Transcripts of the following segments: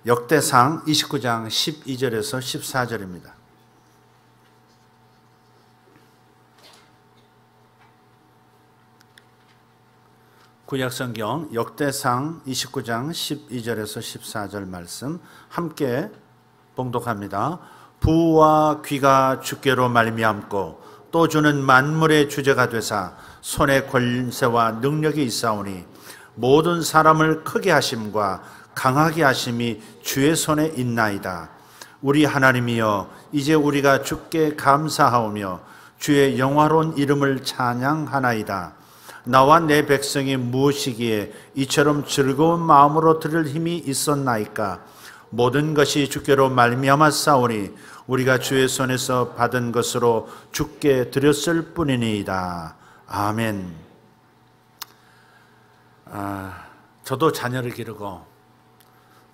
역대상 29장 12절에서 14절입니다. 구약성경 역대상 29장 12절에서 14절 말씀 함께 봉독합니다. 부와 귀가 주께로 말미암고 또 주는 만물의 주제가 되사 손에 권세와 능력이 있사오니 모든 사람을 크게 하심과 강하게 하심이 주의 손에 있나이다. 우리 하나님이여 이제 우리가 주께 감사하오며 주의 영화로운 이름을 찬양하나이다. 나와 내 백성이 무엇이기에 이처럼 즐거운 마음으로 들을 힘이 있었나이까. 모든 것이 주께로 말미암았사오니 우리가 주의 손에서 받은 것으로 주께 드렸을 뿐이니이다. 아멘. 저도 자녀를 기르고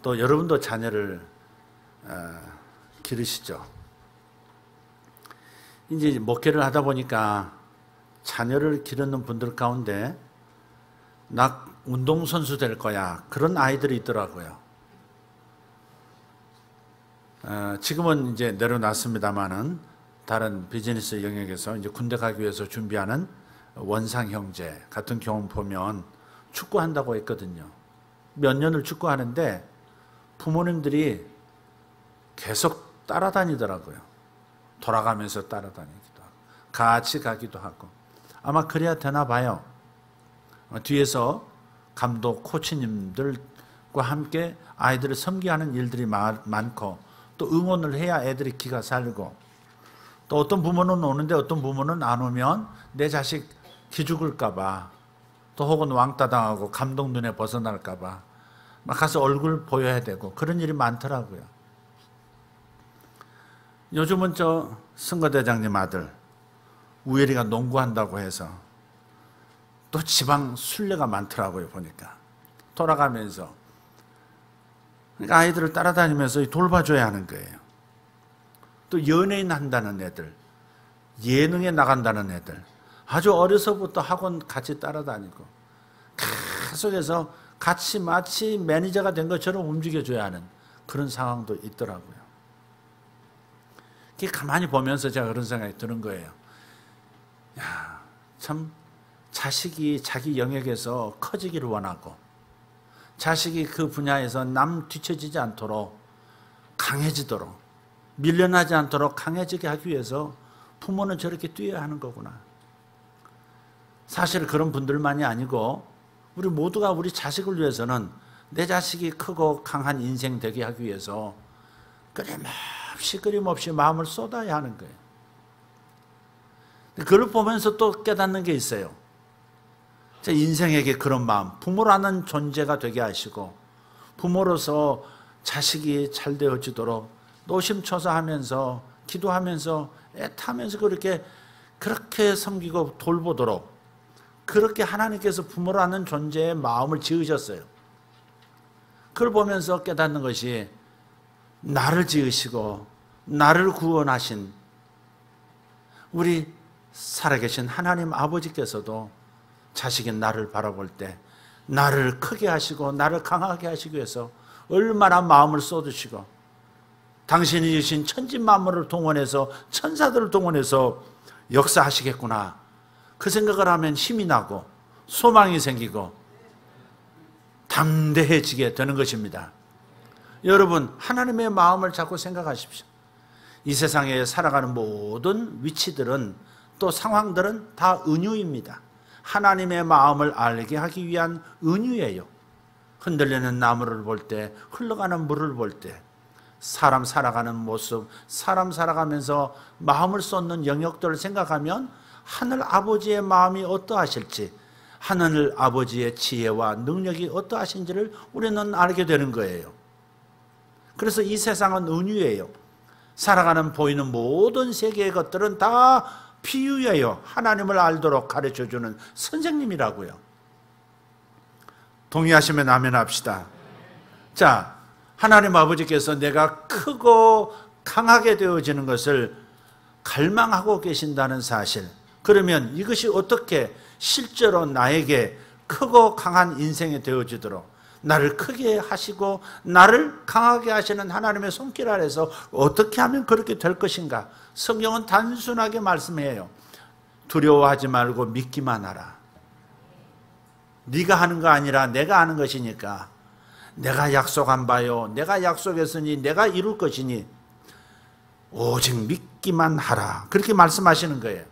또 여러분도 자녀를 기르시죠. 이제 목회를 하다 보니까 자녀를 기르는 분들 가운데 나 운동선수 될 거야 그런 아이들이 있더라고요. 지금은 이제 내려놨습니다만은 다른 비즈니스 영역에서 이제 군대 가기 위해서 준비하는 원상 형제 같은 경우 보면 축구한다고 했거든요. 몇 년을 축구하는데 부모님들이 계속 따라다니더라고요. 돌아가면서 따라다니기도 하고 같이 가기도 하고 아마 그래야 되나 봐요. 뒤에서 감독, 코치님들과 함께 아이들을 섬기하는 일들이 많고 또 응원을 해야 애들이 기가 살고 또 어떤 부모는 오는데 어떤 부모는 안 오면 내 자식 기죽을까 봐 또 혹은 왕따 당하고 감독 눈에 벗어날까 봐 막 가서 얼굴 보여야 되고 그런 일이 많더라고요. 요즘은 저 선거대장님 아들 우열이가 농구한다고 해서 또 지방 순례가 많더라고요. 보니까 돌아가면서 그러니까 아이들을 따라다니면서 돌봐줘야 하는 거예요. 또 연예인 한다는 애들, 예능에 나간다는 애들 아주 어려서부터 학원 같이 따라다니고 계속해서 같이 마치 매니저가 된 것처럼 움직여줘야 하는 그런 상황도 있더라고요. 가만히 보면서 제가 그런 생각이 드는 거예요. 야, 참 자식이 자기 영역에서 커지기를 원하고 자식이 그 분야에서 남 뒤처지지 않도록 강해지도록 밀려나지 않도록 강해지게 하기 위해서 부모는 저렇게 뛰어야 하는 거구나. 사실 그런 분들만이 아니고 우리 모두가 우리 자식을 위해서는 내 자식이 크고 강한 인생 되게 하기 위해서 끊임없이 마음을 쏟아야 하는 거예요. 그걸 보면서 또 깨닫는 게 있어요. 제 인생에게 그런 마음, 부모라는 존재가 되게 하시고 부모로서 자식이 잘 되어지도록 노심초사하면서 기도하면서 애타면서 그렇게 섬기고 돌보도록 그렇게 하나님께서 부모라는 존재의 마음을 지으셨어요. 그걸 보면서 깨닫는 것이 나를 지으시고 나를 구원하신 우리 살아계신 하나님 아버지께서도 자식인 나를 바라볼 때 나를 크게 하시고 나를 강하게 하시기 위해서 얼마나 마음을 쏟으시고 당신이 주신 천지만물을 동원해서 천사들을 동원해서 역사하시겠구나 그 생각을 하면 힘이 나고 소망이 생기고 담대해지게 되는 것입니다. 여러분 하나님의 마음을 자꾸 생각하십시오. 이 세상에 살아가는 모든 위치들은 또 상황들은 다 은유입니다. 하나님의 마음을 알게 하기 위한 은유예요. 흔들리는 나무를 볼 때, 흘러가는 물을 볼 때, 사람 살아가는 모습, 사람 살아가면서 마음을 쏟는 영역들을 생각하면 하늘 아버지의 마음이 어떠하실지, 하늘 아버지의 지혜와 능력이 어떠하신지를 우리는 알게 되는 거예요. 그래서 이 세상은 은유예요. 살아가는 보이는 모든 세계의 것들은 다 비유예요. 하나님을 알도록 가르쳐주는 선생님이라고요. 동의하시면 아멘 합시다. 자, 하나님 아버지께서 내가 크고 강하게 되어지는 것을 갈망하고 계신다는 사실, 그러면 이것이 어떻게 실제로 나에게 크고 강한 인생이 되어지도록 나를 크게 하시고 나를 강하게 하시는 하나님의 손길 아래서 어떻게 하면 그렇게 될 것인가? 성경은 단순하게 말씀해요. 두려워하지 말고 믿기만 하라. 네가 하는 거 아니라 내가 하는 것이니까, 내가 약속한 바요, 내가 약속했으니 내가 이룰 것이니 오직 믿기만 하라. 그렇게 말씀하시는 거예요.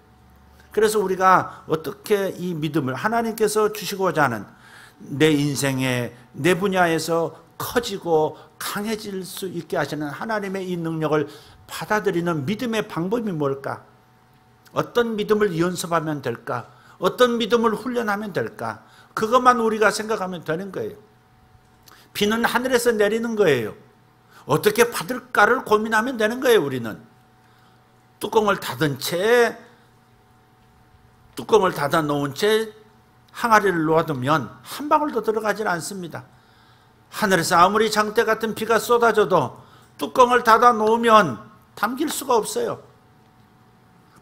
그래서 우리가 어떻게 이 믿음을 하나님께서 주시고자 하는 내 인생에, 내 분야에서 커지고 강해질 수 있게 하시는 하나님의 이 능력을 받아들이는 믿음의 방법이 뭘까? 어떤 믿음을 연습하면 될까? 어떤 믿음을 훈련하면 될까? 그것만 우리가 생각하면 되는 거예요. 비는 하늘에서 내리는 거예요. 어떻게 받을까를 고민하면 되는 거예요. 우리는 뚜껑을 닫은 채, 뚜껑을 닫아 놓은 채 항아리를 놓아두면 한 방울도 들어가질 않습니다. 하늘에서 아무리 장대 같은 비가 쏟아져도 뚜껑을 닫아 놓으면 담길 수가 없어요.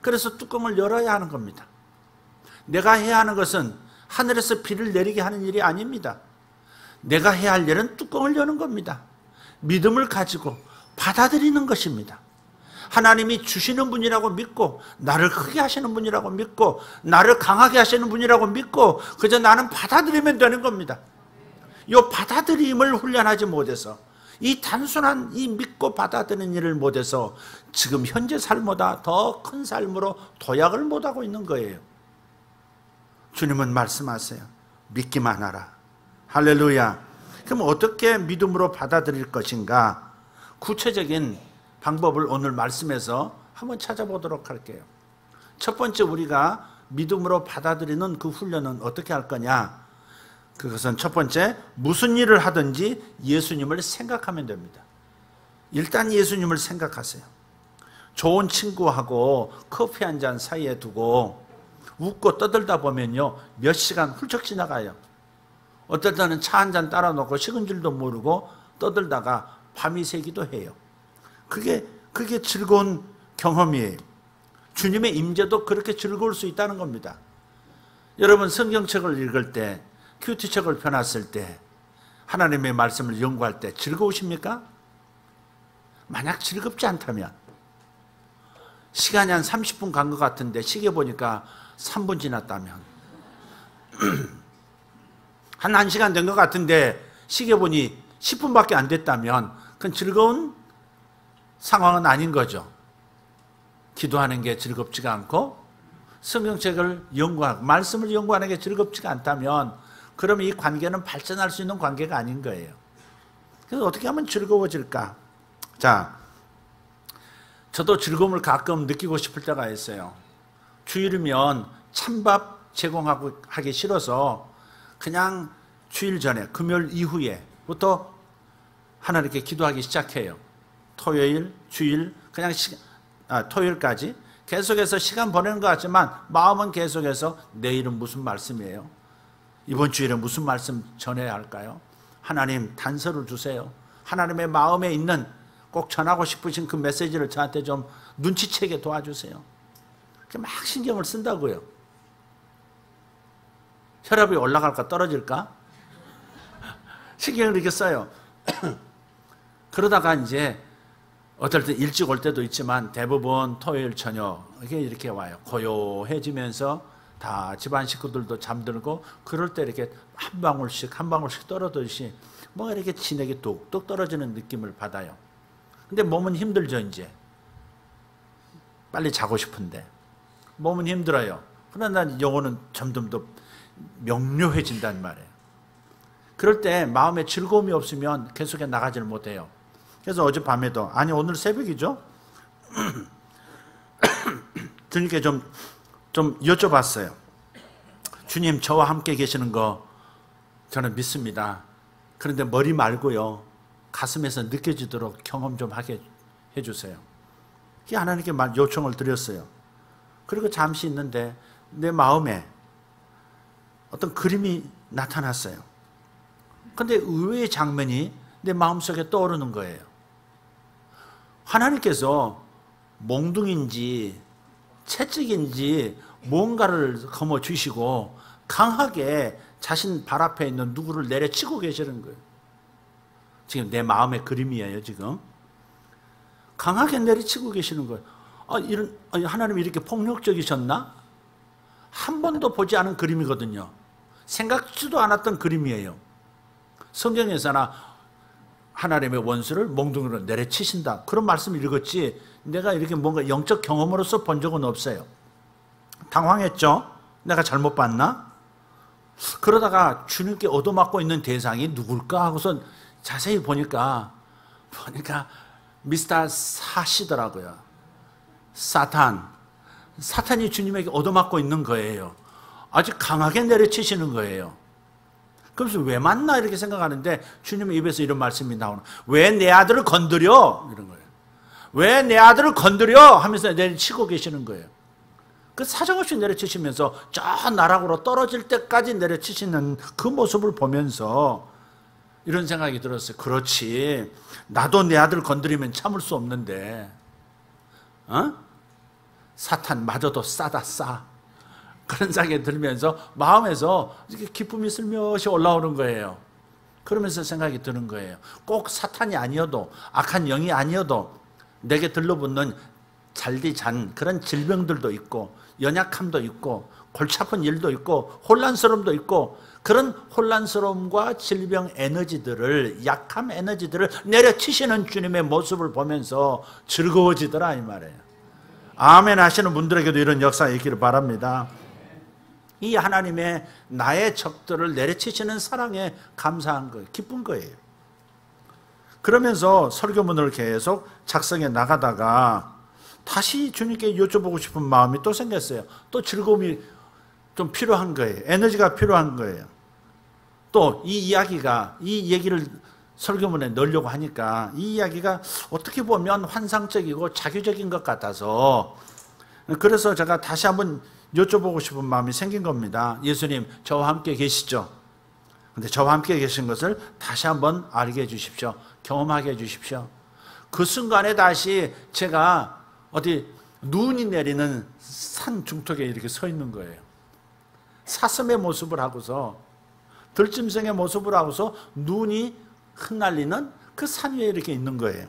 그래서 뚜껑을 열어야 하는 겁니다. 내가 해야 하는 것은 하늘에서 비를 내리게 하는 일이 아닙니다. 내가 해야 할 일은 뚜껑을 여는 겁니다. 믿음을 가지고 받아들이는 것입니다. 하나님이 주시는 분이라고 믿고, 나를 크게 하시는 분이라고 믿고, 나를 강하게 하시는 분이라고 믿고, 그저 나는 받아들이면 되는 겁니다. 이 받아들임을 훈련하지 못해서, 이 단순한 이 믿고 받아들이는 일을 못해서 지금 현재 삶보다 더 큰 삶으로 도약을 못하고 있는 거예요. 주님은 말씀하세요. 믿기만 하라. 할렐루야. 그럼 어떻게 믿음으로 받아들일 것인가? 구체적인 방법을 오늘 말씀에서 한번 찾아보도록 할게요. 첫 번째, 우리가 믿음으로 받아들이는 그 훈련은 어떻게 할 거냐? 그것은 첫 번째, 무슨 일을 하든지 예수님을 생각하면 됩니다. 일단 예수님을 생각하세요. 좋은 친구하고 커피 한 잔 사이에 두고 웃고 떠들다 보면요, 몇 시간 훌쩍 지나가요. 어떨 때는 차 한 잔 따라 놓고 식은 줄도 모르고 떠들다가 밤이 새기도 해요. 그게 즐거운 경험이에요. 주님의 임재도 그렇게 즐거울 수 있다는 겁니다. 여러분, 성경책을 읽을 때, 큐티책을 펴놨을 때, 하나님의 말씀을 연구할 때 즐거우십니까? 만약 즐겁지 않다면, 시간이 한 30분 간 것 같은데 시계 보니까 3분 지났다면, 한 1시간 된 것 같은데 시계 보니 10분밖에 안 됐다면, 그건 즐거운 상황은 아닌 거죠. 기도하는 게 즐겁지가 않고 성경책을 연구하고 말씀을 연구하는 게 즐겁지가 않다면, 그러면 이 관계는 발전할 수 있는 관계가 아닌 거예요. 그래서 어떻게 하면 즐거워질까? 자, 저도 즐거움을 가끔 느끼고 싶을 때가 있어요. 주일이면 찬밥 제공하기 싫어서 그냥 주일 전에, 금요일 이후에부터 하나님께 기도하기 시작해요. 토요일, 주일, 그냥 토요일까지 계속해서 시간 보내는 것 같지만 마음은 계속해서 내일은 무슨 말씀이에요? 이번 주일에 무슨 말씀 전해야 할까요? 하나님 단서를 주세요. 하나님의 마음에 있는 꼭 전하고 싶으신 그 메시지를 저한테 좀 눈치채게 도와주세요. 막 신경을 쓴다고요. 혈압이 올라갈까 떨어질까? 신경을 이렇게 써요. 그러다가 이제 어떨 때 일찍 올 때도 있지만 대부분 토요일 저녁 이렇게 와요. 고요해지면서 다 집안 식구들도 잠들고, 그럴 때 이렇게 한 방울씩 떨어지듯이 뭔가 이렇게 진하게 뚝뚝 떨어지는 느낌을 받아요. 근데 몸은 힘들죠. 이제 빨리 자고 싶은데 몸은 힘들어요. 그러나 영혼은 점점 더 명료해진단 말이에요. 그럴 때 마음에 즐거움이 없으면 계속해 나가지를 못해요. 그래서 어젯밤에도, 아니 오늘 새벽이죠? 주님께 좀 여쭤봤어요. 주님, 저와 함께 계시는 거 저는 믿습니다. 그런데 머리 말고요, 가슴에서 느껴지도록 경험 좀 하게 해주세요. 하나님께 요청을 드렸어요. 그리고 잠시 있는데 내 마음에 어떤 그림이 나타났어요. 그런데 의외의 장면이 내 마음속에 떠오르는 거예요. 하나님께서 몽둥인지 채찍인지 뭔가를 거머쥐시고 강하게 자신 발 앞에 있는 누구를 내려치고 계시는 거예요. 지금 내 마음의 그림이에요. 지금 강하게 내려치고 계시는 거예요. 하나님이 이렇게 폭력적이셨나? 한 번도 보지 않은 그림이거든요. 생각지도 않았던 그림이에요. 성경에서나 하나님의 원수를 몽둥이로 내려치신다, 그런 말씀을 읽었지 내가 이렇게 뭔가 영적 경험으로서 본 적은 없어요. 당황했죠. 내가 잘못 봤나? 그러다가 주님께 얻어맞고 있는 대상이 누굴까 하고서 자세히 보니까 미스터 사시더라고요. 사탄이 주님에게 얻어맞고 있는 거예요. 아주 강하게 내려치시는 거예요. 그래서 왜 만나 이렇게 생각하는데 주님의 입에서 이런 말씀이 나오는, 왜 내 아들을 건드려? 이런 거예요. 왜 내 아들을 건드려? 하면서 내려치고 계시는 거예요. 그 사정없이 내려치시면서 저 나락으로 떨어질 때까지 내려치시는 그 모습을 보면서 이런 생각이 들었어요. 그렇지, 나도 내 아들 건드리면 참을 수 없는데 사탄마저도 싸다 싸, 그런 생각이 들면서 마음에서 이렇게 기쁨이 슬며시 올라오는 거예요. 그러면서 생각이 드는 거예요. 꼭 사탄이 아니어도, 악한 영이 아니어도 내게 들러붙는 잘디잔 그런 질병들도 있고, 연약함도 있고, 골치 아픈 일도 있고, 혼란스러움도 있고, 그런 혼란스러움과 질병 에너지들을, 약함 에너지들을 내려치시는 주님의 모습을 보면서 즐거워지더라 이 말이에요. 아멘 하시는 분들에게도 이런 역사가 있기를 바랍니다. 이 하나님의 나의 적들을 내려치시는 사랑에 감사한 거예요. 기쁜 거예요. 그러면서 설교문을 계속 작성해 나가다가 다시 주님께 여쭤보고 싶은 마음이 또 생겼어요. 또 즐거움이 좀 필요한 거예요. 에너지가 필요한 거예요. 또 이 얘기를 설교문에 넣으려고 하니까 이 이야기가 어떻게 보면 환상적이고 자기적인 것 같아서, 그래서 제가 다시 한번 여쭤보고 싶은 마음이 생긴 겁니다. 예수님, 저와 함께 계시죠? 근데 저와 함께 계신 것을 다시 한번 알게 해주십시오. 경험하게 해주십시오. 그 순간에 다시 제가 어디 눈이 내리는 산 중턱에 이렇게 서 있는 거예요. 사슴의 모습을 하고서, 들짐승의 모습을 하고서 눈이 흩날리는 그 산 위에 이렇게 있는 거예요.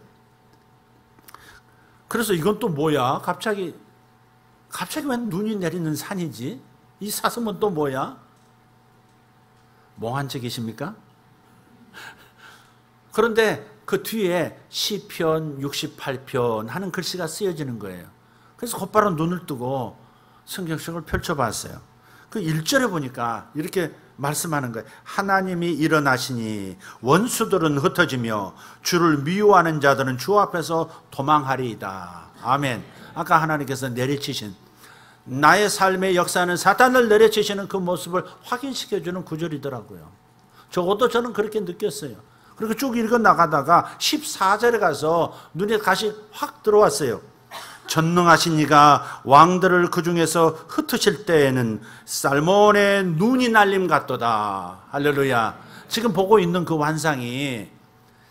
그래서 이건 또 뭐야? 갑자기 왜 눈이 내리는 산이지? 이 사슴은 또 뭐야? 멍한 척이십니까? 그런데 그 뒤에 시편 68편 하는 글씨가 쓰여지는 거예요. 그래서 곧바로 눈을 뜨고 성경책을 펼쳐봤어요. 그 1절에 보니까 이렇게 말씀하는 거예요. 하나님이 일어나시니 원수들은 흩어지며 주를 미워하는 자들은 주 앞에서 도망하리이다. 아멘. 아까 하나님께서 내려치신, 나의 삶의 역사는 사탄을 내려치시는 그 모습을 확인시켜주는 구절이더라고요. 적어도 저는 그렇게 느꼈어요. 그리고 쭉 읽어 나가다가 14절에 가서 눈에 다시 확 들어왔어요. 전능하신 이가 왕들을 그 중에서 흩으실 때에는 살몬의 눈이 날림 같도다. 할렐루야. 지금 보고 있는 그 환상이,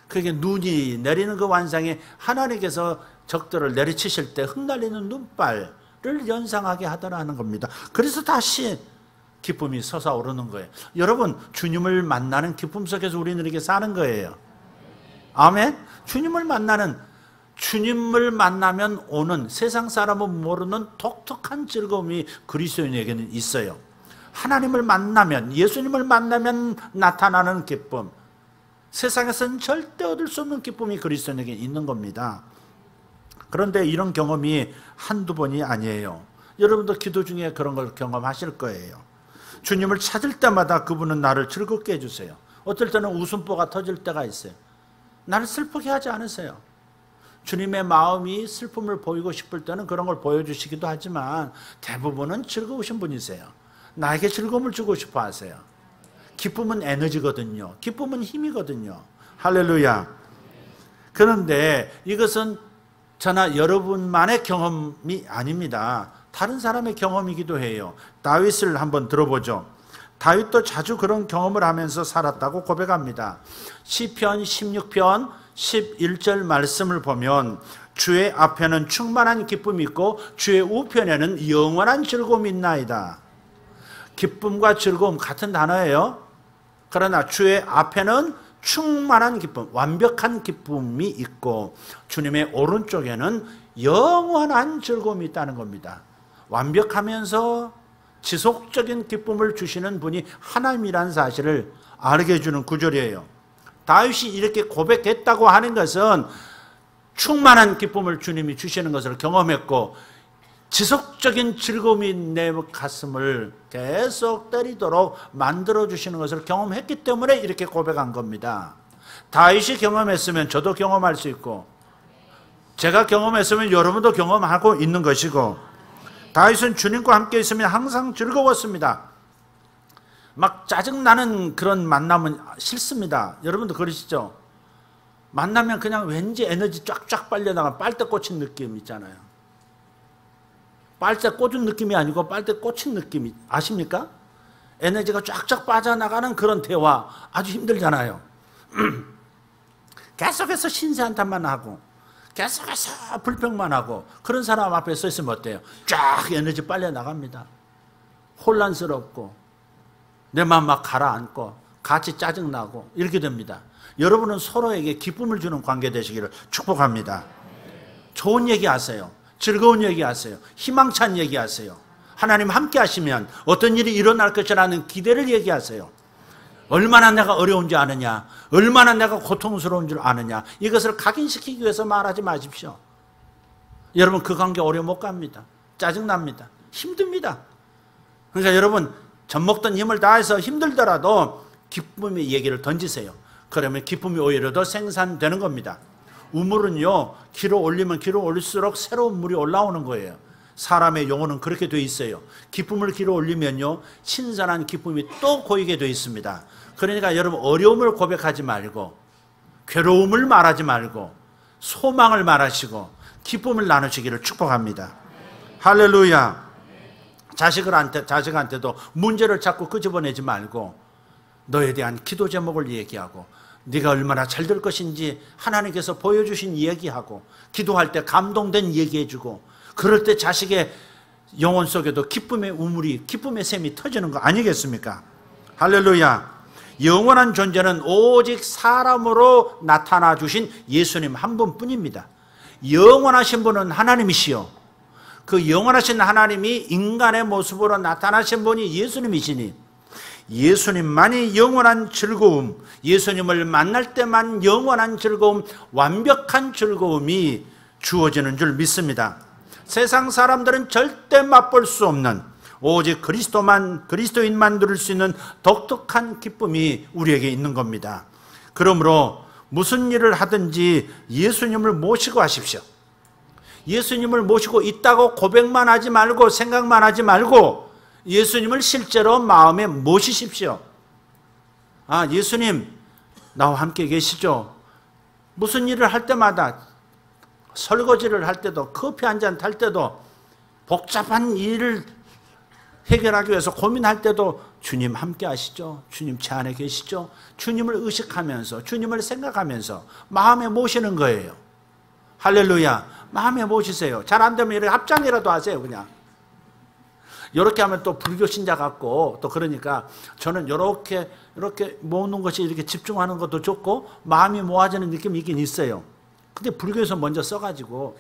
그게 눈이 내리는 그 환상이 하나님께서 적들을 내리치실 때 흩날리는 눈발을 연상하게 하더라는 겁니다. 그래서 다시 기쁨이 솟아오르는 거예요. 여러분, 주님을 만나는 기쁨 속에서 우리는 이렇게 사는 거예요. 아멘. 주님을 만나면 오는, 세상 사람은 모르는 독특한 즐거움이 그리스도인에게는 있어요. 하나님을 만나면, 예수님을 만나면 나타나는 기쁨, 세상에서는 절대 얻을 수 없는 기쁨이 그리스도인에게 있는 겁니다. 그런데 이런 경험이 한두 번이 아니에요. 여러분도 기도 중에 그런 걸 경험하실 거예요. 주님을 찾을 때마다 그분은 나를 즐겁게 해주세요. 어떨 때는 웃음보가 터질 때가 있어요. 나를 슬프게 하지 않으세요. 주님의 마음이 슬픔을 보이고 싶을 때는 그런 걸 보여주시기도 하지만 대부분은 즐거우신 분이세요. 나에게 즐거움을 주고 싶어 하세요. 기쁨은 에너지거든요. 기쁨은 힘이거든요. 할렐루야. 그런데 이것은 저나 여러분만의 경험이 아닙니다. 다른 사람의 경험이기도 해요. 다윗을 한번 들어보죠. 다윗도 자주 그런 경험을 하면서 살았다고 고백합니다. 시편 16편 11절 말씀을 보면 주의 앞에는 충만한 기쁨이 있고 주의 우편에는 영원한 즐거움이 있나이다. 기쁨과 즐거움 같은 단어예요. 그러나 주의 앞에는 충만한 기쁨, 완벽한 기쁨이 있고 주님의 오른쪽에는 영원한 즐거움이 있다는 겁니다. 완벽하면서 지속적인 기쁨을 주시는 분이 하나님이라는 사실을 알게 해주는 구절이에요. 다윗이 이렇게 고백했다고 하는 것은 충만한 기쁨을 주님이 주시는 것을 경험했고 지속적인 즐거움이 내 가슴을 계속 때리도록 만들어주시는 것을 경험했기 때문에 이렇게 고백한 겁니다. 다윗이 경험했으면 저도 경험할 수 있고 제가 경험했으면 여러분도 경험하고 있는 것이고 다윗은 주님과 함께 있으면 항상 즐거웠습니다. 막 짜증나는 그런 만남은 싫습니다. 여러분도 그러시죠? 만나면 그냥 왠지 에너지 쫙쫙 빨려나가 빨대 꽂힌 느낌 있잖아요. 빨대 꽂은 느낌이 아니고 빨대 꽂힌 느낌이 아십니까? 에너지가 쫙쫙 빠져나가는 그런 대화 아주 힘들잖아요. 계속해서 신세한탄만 하고 계속해서 불평만 하고 그런 사람 앞에 서 있으면 어때요? 쫙 에너지 빨려나갑니다. 혼란스럽고 내 마음 막 가라앉고 같이 짜증나고 이렇게 됩니다. 여러분은 서로에게 기쁨을 주는 관계 되시기를 축복합니다. 좋은 얘기 하세요. 즐거운 얘기 하세요. 희망찬 얘기 하세요. 하나님 함께 하시면 어떤 일이 일어날 것이라는 기대를 얘기하세요. 얼마나 내가 어려운지 아느냐, 얼마나 내가 고통스러운 줄 아느냐, 이것을 각인시키기 위해서 말하지 마십시오. 여러분 그 관계 오래 못 갑니다. 짜증납니다. 힘듭니다. 그러니까 여러분 젖먹던 힘을 다해서 힘들더라도 기쁨의 얘기를 던지세요. 그러면 기쁨이 오히려 더 생산되는 겁니다. 우물은요, 기로 올리면 기로 올릴수록 새로운 물이 올라오는 거예요. 사람의 영혼은 그렇게 돼 있어요. 기쁨을 기로 올리면요, 신선한 기쁨이 또 고이게 돼 있습니다. 그러니까 여러분 어려움을 고백하지 말고 괴로움을 말하지 말고 소망을 말하시고 기쁨을 나누시기를 축복합니다. 할렐루야. 자식한테도 문제를 자꾸 끄집어내지 말고 너에 대한 기도 제목을 얘기하고 네가 얼마나 잘 될 것인지 하나님께서 보여주신 얘기하고 기도할 때 감동된 얘기해주고 그럴 때 자식의 영혼 속에도 기쁨의 우물이 기쁨의 샘이 터지는 거 아니겠습니까? 할렐루야. 영원한 존재는 오직 사람으로 나타나 주신 예수님 한 분뿐입니다. 영원하신 분은 하나님이시요 그 영원하신 하나님이 인간의 모습으로 나타나신 분이 예수님이시니 예수님만이 영원한 즐거움, 예수님을 만날 때만 영원한 즐거움, 완벽한 즐거움이 주어지는 줄 믿습니다. 세상 사람들은 절대 맛볼 수 없는 오직 그리스도인만 누릴 수 있는 독특한 기쁨이 우리에게 있는 겁니다. 그러므로 무슨 일을 하든지 예수님을 모시고 하십시오. 예수님을 모시고 있다고 고백만 하지 말고 생각만 하지 말고 예수님을 실제로 마음에 모시십시오. 아, 예수님 나와 함께 계시죠? 무슨 일을 할 때마다 설거지를 할 때도 커피 한 잔 탈 때도 복잡한 일을 해결하기 위해서 고민할 때도 주님 함께 하시죠? 주님 제 안에 계시죠? 주님을 의식하면서 주님을 생각하면서 마음에 모시는 거예요. 할렐루야. 마음에 모시세요. 잘 안 되면 이렇게 합장이라도 하세요. 그냥 이렇게 하면 또 불교 신자 같고 또 그러니까 저는 이렇게 모으는 것이 이렇게 집중하는 것도 좋고 마음이 모아지는 느낌이 있긴 있어요. 근데 불교에서 먼저 써가지고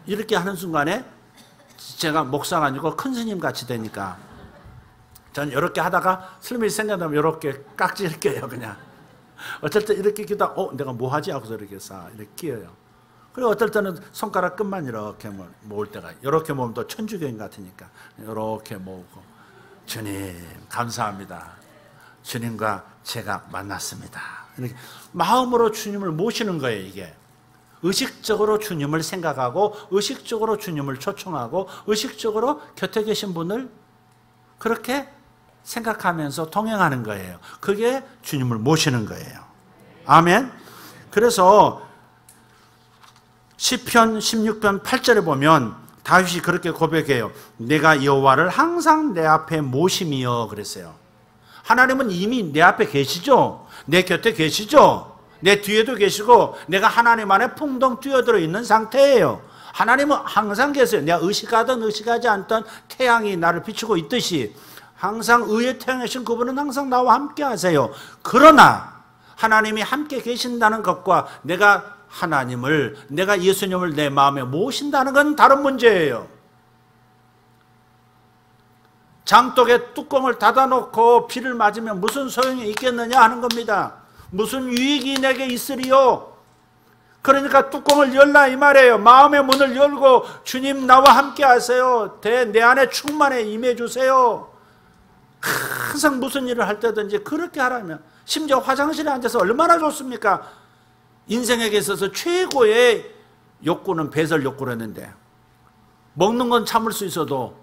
이렇게 하는 순간에 제가 목사가 아니고 큰 스님 같이 되니까 저는 이렇게 하다가 스님이 생각나면 이렇게 깍지를 껴요. 그냥 어쩔 때 이렇게 끼다 내가 뭐 하지 하고서 이렇게 이렇게 끼어요. 그리고 어떨 때는 손가락 끝만 이렇게 모을 때가 이렇게 모으면 또 천주교인 같으니까 이렇게 모으고 주님 감사합니다. 주님과 제가 만났습니다. 이렇게 마음으로 주님을 모시는 거예요. 이게 의식적으로 주님을 생각하고 의식적으로 주님을 초청하고 의식적으로 곁에 계신 분을 그렇게 생각하면서 동행하는 거예요. 그게 주님을 모시는 거예요. 아멘. 그래서 시편 16편 8절에 보면 다윗이 그렇게 고백해요. 내가 여호와를 항상 내 앞에 모심이여 그랬어요. 하나님은 이미 내 앞에 계시죠. 내 곁에 계시죠. 내 뒤에도 계시고 내가 하나님 안에 풍덩 뛰어들어 있는 상태예요. 하나님은 항상 계세요. 내가 의식하든 의식하지 않든 태양이 나를 비추고 있듯이 항상 의에 태어나신 그분은 항상 나와 함께 하세요. 그러나 하나님이 함께 계신다는 것과 내가 예수님을 내 마음에 모신다는 건 다른 문제예요. 장독에 뚜껑을 닫아놓고 비를 맞으면 무슨 소용이 있겠느냐 하는 겁니다. 무슨 유익이 내게 있으리요? 그러니까 뚜껑을 열라 이 말이에요. 마음의 문을 열고 주님 나와 함께 하세요. 내 안에 충만에 임해 주세요. 항상 무슨 일을 할 때든지 그렇게 하라면, 심지어 화장실에 앉아서 얼마나 좋습니까? 인생에게 있어서 최고의 욕구는 배설 욕구라는데, 먹는 건 참을 수 있어도,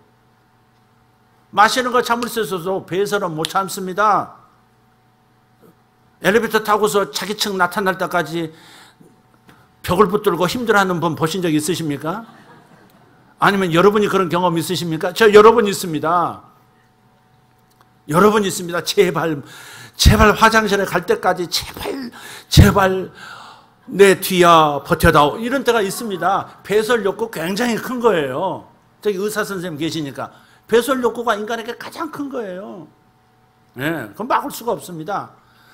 마시는 거 참을 수 있어도 배설은 못 참습니다. 엘리베이터 타고서 자기 층 나타날 때까지 벽을 붙들고 힘들어하는 분 보신 적 있으십니까? 아니면 여러분이 그런 경험 있으십니까? 저 여러 번 있습니다. 여러 번 있습니다. 제발 화장실에 갈 때까지 제발 내 뒤야 버텨다오, 이런 때가 있습니다. 배설 욕구 굉장히 큰 거예요. 저기 의사 선생님 계시니까 배설 욕구가 인간에게 가장 큰 거예요. 예, 그건 막을 수가 없습니다.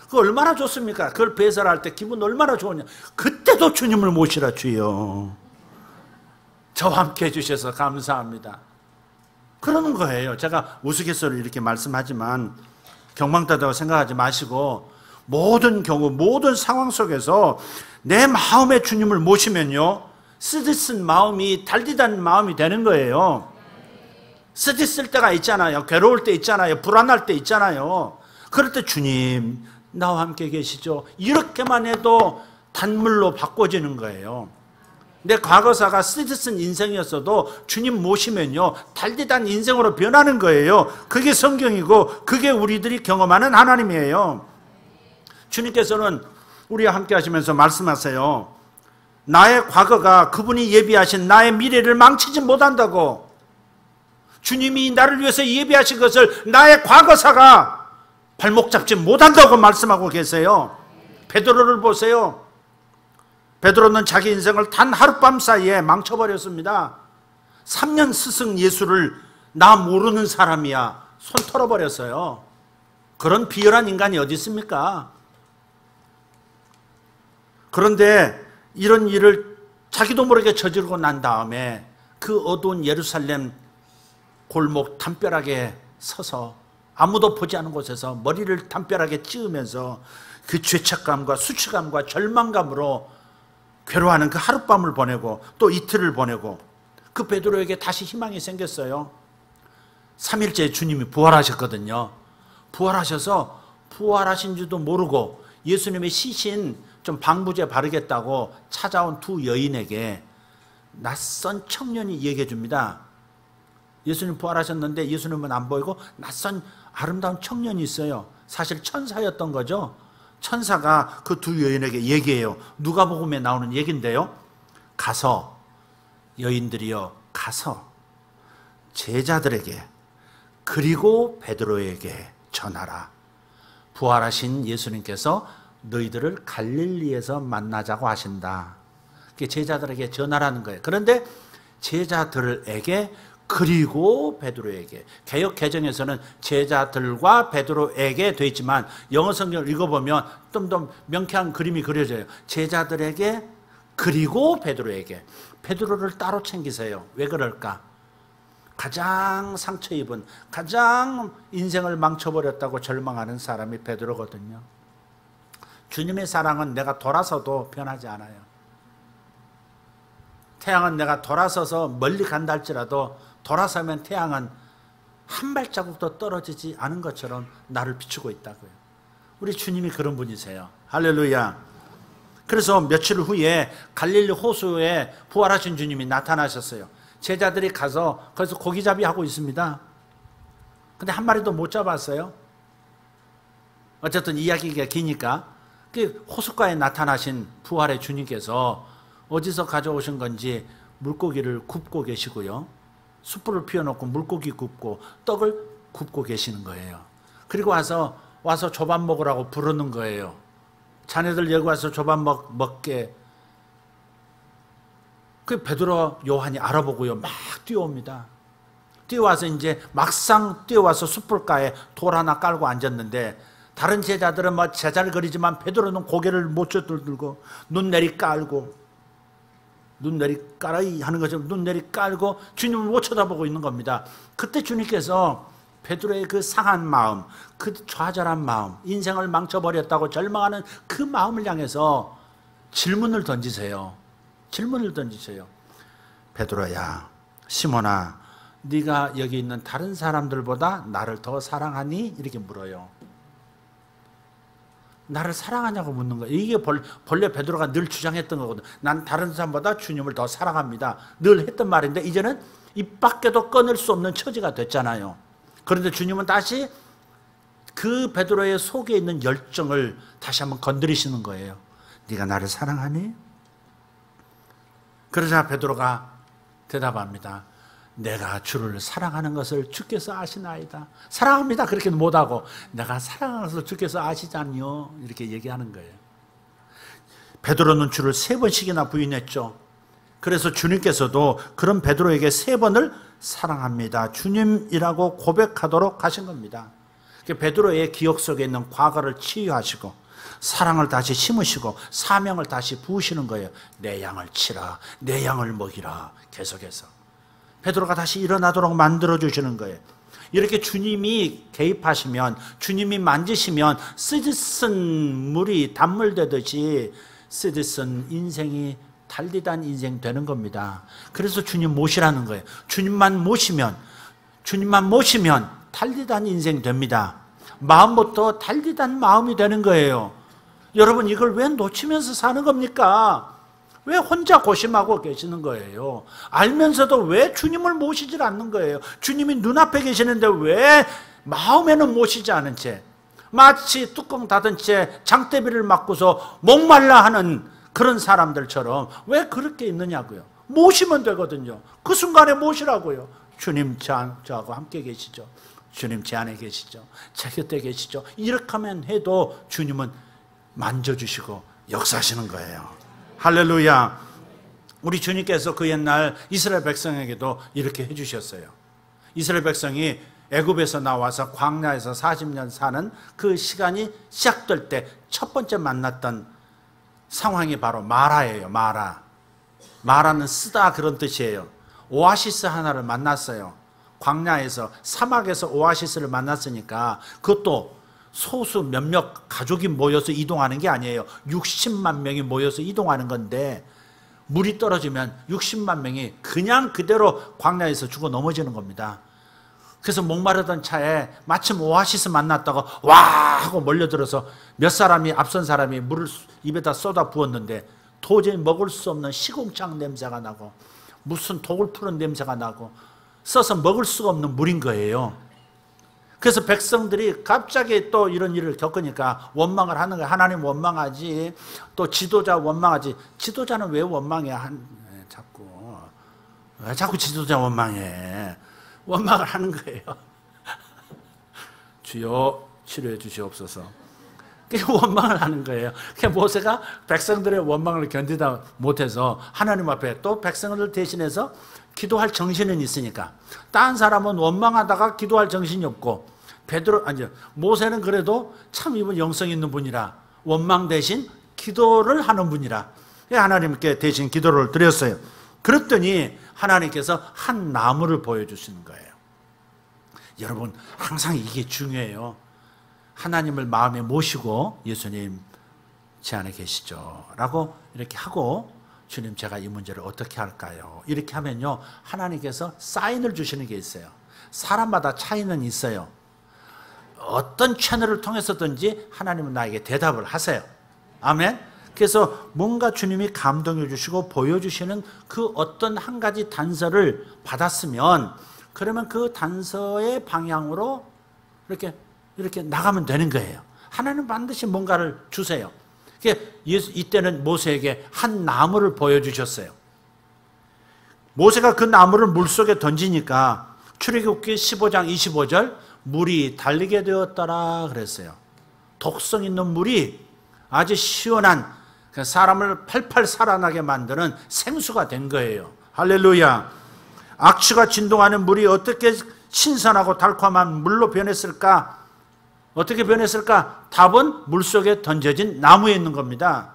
그 얼마나 좋습니까? 그걸 배설할 때 기분 얼마나 좋으냐. 그때도 주님을 모시라 주여. 저와 함께 해주셔서 감사합니다. 그러는 거예요. 제가 우스갯소리로 이렇게 말씀하지만 경망되다고 생각하지 마시고, 모든 경우 모든 상황 속에서 내 마음의 주님을 모시면요, 쓰디쓴 마음이 달디단 마음이 되는 거예요. 쓰디쓸 때가 있잖아요. 괴로울 때 있잖아요. 불안할 때 있잖아요. 그럴 때 주님 나와 함께 계시죠, 이렇게만 해도 단물로 바꿔지는 거예요. 내 과거사가 쓰디쓴 인생이었어도 주님 모시면요, 달디단 인생으로 변하는 거예요. 그게 성경이고 그게 우리들이 경험하는 하나님이에요. 주님께서는 우리와 함께 하시면서 말씀하세요. 나의 과거가 그분이 예비하신 나의 미래를 망치지 못한다고. 주님이 나를 위해서 예비하신 것을 나의 과거사가 발목 잡지 못한다고 말씀하고 계세요. 베드로를 보세요. 베드로는 자기 인생을 단 하룻밤 사이에 망쳐버렸습니다. 3년 스승 예수를 나 모르는 사람이야 손 털어버렸어요. 그런 비열한 인간이 어디 있습니까? 그런데 이런 일을 자기도 모르게 저지르고 난 다음에 그 어두운 예루살렘 골목 담벼락에 서서 아무도 보지 않은 곳에서 머리를 담벼락에 찌으면서 그 죄책감과 수치감과 절망감으로 괴로워하는 그 하룻밤을 보내고 또 이틀을 보내고, 그 베드로에게 다시 희망이 생겼어요. 3일째 주님이 부활하셨거든요. 부활하셔서 부활하신 줄도 모르고 예수님의 시신 좀 방부제 바르겠다고 찾아온 두 여인에게 낯선 청년이 얘기해 줍니다. 예수님 부활하셨는데 예수님은 안 보이고 낯선 아름다운 청년이 있어요. 사실 천사였던 거죠. 천사가 그 두 여인에게 얘기해요. 누가복음에 나오는 얘기인데요. 가서, 여인들이여 가서 제자들에게 그리고 베드로에게 전하라. 부활하신 예수님께서 너희들을 갈릴리에서 만나자고 하신다. 그게 제자들에게 전하라는 거예요. 그런데 제자들에게 그리고 베드로에게, 개역 개정에서는 제자들과 베드로에게 돼 있지만 영어 성경을 읽어보면 좀 더 명쾌한 그림이 그려져요. 제자들에게 그리고 베드로에게. 베드로를 따로 챙기세요. 왜 그럴까? 가장 상처 입은, 가장 인생을 망쳐버렸다고 절망하는 사람이 베드로거든요. 주님의 사랑은 내가 돌아서도 변하지 않아요. 태양은 내가 돌아서서 멀리 간다 할지라도 돌아서면 태양은 한 발자국도 떨어지지 않은 것처럼 나를 비추고 있다고요. 우리 주님이 그런 분이세요. 할렐루야. 그래서 며칠 후에 갈릴리 호수에 부활하신 주님이 나타나셨어요. 제자들이 가서 거기서 고기잡이 하고 있습니다. 근데 한 마리도 못 잡았어요. 어쨌든 이야기가 기니까 그 호숫가에 나타나신 부활의 주님께서 어디서 가져오신 건지 물고기를 굽고 계시고요, 숯불을 피워놓고 물고기 굽고 떡을 굽고 계시는 거예요. 그리고 와서 조밥 먹으라고 부르는 거예요. 자네들 여기 와서 조밥 먹게. 그 베드로 요한이 알아보고요 막 뛰어옵니다. 뛰어와서 이제 막상 뛰어와서 숯불가에 돌 하나 깔고 앉았는데 다른 제자들은 막 제자를 그리지만 베드로는 고개를 못 들고 눈 내리 깔고 눈 내리 깔아이 하는 것처럼 눈 내리 깔고 주님을 못 쳐다보고 있는 겁니다. 그때 주님께서 베드로의 그 상한 마음, 그 좌절한 마음, 인생을 망쳐버렸다고 절망하는 그 마음을 향해서 질문을 던지세요. 질문을 던지세요. 베드로야, 시몬아, 네가 여기 있는 다른 사람들보다 나를 더 사랑하니? 이렇게 물어요. 나를 사랑하냐고 묻는 거예요. 이게 본래 베드로가 늘 주장했던 거거든. 난 다른 사람보다 주님을 더 사랑합니다. 늘 했던 말인데 이제는 입 밖에도 꺼낼 수 없는 처지가 됐잖아요. 그런데 주님은 다시 그 베드로의 속에 있는 열정을 다시 한번 건드리시는 거예요. 네가 나를 사랑하니? 그러자 베드로가 대답합니다. 내가 주를 사랑하는 것을 주께서 아시나이다. 사랑합니다 그렇게 못하고 내가 사랑하는 것을 주께서 아시잖요 이렇게 얘기하는 거예요. 베드로는 주를 3번씩이나 부인했죠. 그래서 주님께서도 그런 베드로에게 3번을 사랑합니다 주님이라고 고백하도록 하신 겁니다. 베드로의 기억 속에 있는 과거를 치유하시고 사랑을 다시 심으시고 사명을 다시 부으시는 거예요. 내 양을 치라, 내 양을 먹이라. 계속해서 베드로가 다시 일어나도록 만들어주시는 거예요. 이렇게 주님이 개입하시면, 주님이 만지시면 쓰디쓴 물이 단물 되듯이 쓰디쓴 인생이 달디단 인생 되는 겁니다. 그래서 주님 모시라는 거예요. 주님만 모시면 달디단 인생 됩니다. 마음부터 달디단 마음이 되는 거예요. 여러분 이걸 왜 놓치면서 사는 겁니까? 왜 혼자 고심하고 계시는 거예요? 알면서도 왜 주님을 모시질 않는 거예요? 주님이 눈앞에 계시는데 왜 마음에는 모시지 않은 채 마치 뚜껑 닫은 채 장대비를 맞고서 목말라 하는 그런 사람들처럼 왜 그렇게 있느냐고요. 모시면 되거든요. 그 순간에 모시라고요. 주님 저하고 함께 계시죠. 주님 제 안에 계시죠. 제 곁에 계시죠. 이렇게 하면 해도 주님은 만져주시고 역사하시는 거예요. 할렐루야. 우리 주님께서 그 옛날 이스라엘 백성에게도 이렇게 해주셨어요. 이스라엘 백성이 애굽에서 나와서 광야에서 40년 사는 그 시간이 시작될 때 첫 번째 만났던 상황이 바로 마라예요. 마라는 쓰다 그런 뜻이에요. 오아시스 하나를 만났어요. 광야에서 사막에서 오아시스를 만났으니까 그것도 소수 몇몇 가족이 모여서 이동하는 게 아니에요. 60만 명이 모여서 이동하는 건데 물이 떨어지면 60만 명이 그냥 그대로 광야에서 죽어 넘어지는 겁니다. 그래서 목마르던 차에 마침 오아시스 만났다고 와 하고 몰려들어서 몇 사람이 앞선 사람이 물을 입에다 쏟아 부었는데 도저히 먹을 수 없는 시궁창 냄새가 나고 무슨 독을 푸는 냄새가 나고 써서 먹을 수가 없는 물인 거예요. 그래서 백성들이 갑자기 또 이런 일을 겪으니까 원망을 하는 거예요. 하나님 원망하지, 또 지도자 원망하지. 지도자는 왜 원망해? 자꾸 지도자 원망해. 원망을 하는 거예요. 주여 치료해 주시옵소서. 원망을 하는 거예요. 모세가 백성들의 원망을 견디다 못해서 하나님 앞에 또 백성들 대신해서 기도할 정신은 있으니까. 다른 사람은 원망하다가 기도할 정신이 없고 모세는 그래도 참 이분 영성 있는 분이라 원망 대신 기도를 하는 분이라 하나님께 대신 기도를 드렸어요. 그랬더니 하나님께서 한 나무를 보여주시는 거예요. 여러분 항상 이게 중요해요. 하나님을 마음에 모시고 예수님 제 안에 계시죠 라고 이렇게 하고 주님 제가 이 문제를 어떻게 할까요? 이렇게 하면요 하나님께서 사인을 주시는 게 있어요. 사람마다 차이는 있어요. 어떤 채널을 통해서든지 하나님은 나에게 대답을 하세요. 아멘. 그래서 뭔가 주님이 감동해 주시고 보여주시는 그 어떤 한 가지 단서를 받았으면 그러면 그 단서의 방향으로 이렇게 나가면 되는 거예요. 하나님 반드시 뭔가를 주세요. 이때는 모세에게 한 나무를 보여주셨어요. 모세가 그 나무를 물속에 던지니까 출애굽기 15장 25절 물이 달리게 되었더라 그랬어요. 독성 있는 물이 아주 시원한 사람을 팔팔 살아나게 만드는 생수가 된 거예요. 할렐루야. 악취가 진동하는 물이 어떻게 신선하고 달콤한 물로 변했을까? 어떻게 변했을까? 답은 물속에 던져진 나무에 있는 겁니다.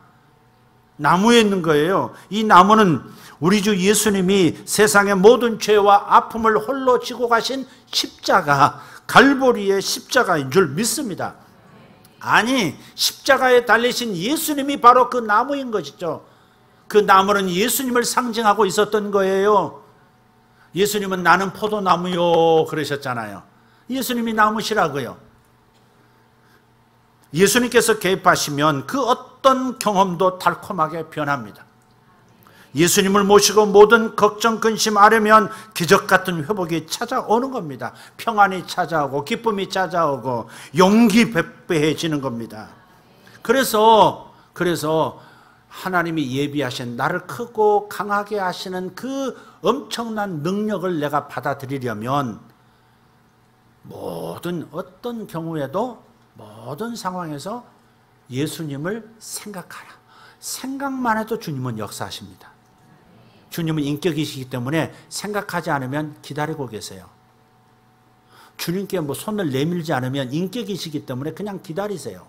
나무에 있는 거예요. 이 나무는 우리 주 예수님이 세상의 모든 죄와 아픔을 홀로 지고 가신 십자가, 갈보리의 십자가인 줄 믿습니다. 아니, 십자가에 달리신 예수님이 바로 그 나무인 것이죠. 그 나무는 예수님을 상징하고 있었던 거예요. 예수님은 나는 포도나무요 그러셨잖아요. 예수님이 나무시라고요. 예수님께서 개입하시면 그 어떤 경험도 달콤하게 변합니다. 예수님을 모시고 모든 걱정, 근심 아뢰면 기적 같은 회복이 찾아오는 겁니다. 평안이 찾아오고 기쁨이 찾아오고 용기 배배해지는 겁니다. 그래서 하나님이 예비하신 나를 크고 강하게 하시는 그 엄청난 능력을 내가 받아들이려면 어떤 경우에도 모든 상황에서 예수님을 생각하라. 생각만 해도 주님은 역사하십니다. 주님은 인격이시기 때문에 생각하지 않으면 기다리고 계세요. 주님께 손을 내밀지 않으면 인격이시기 때문에 그냥 기다리세요.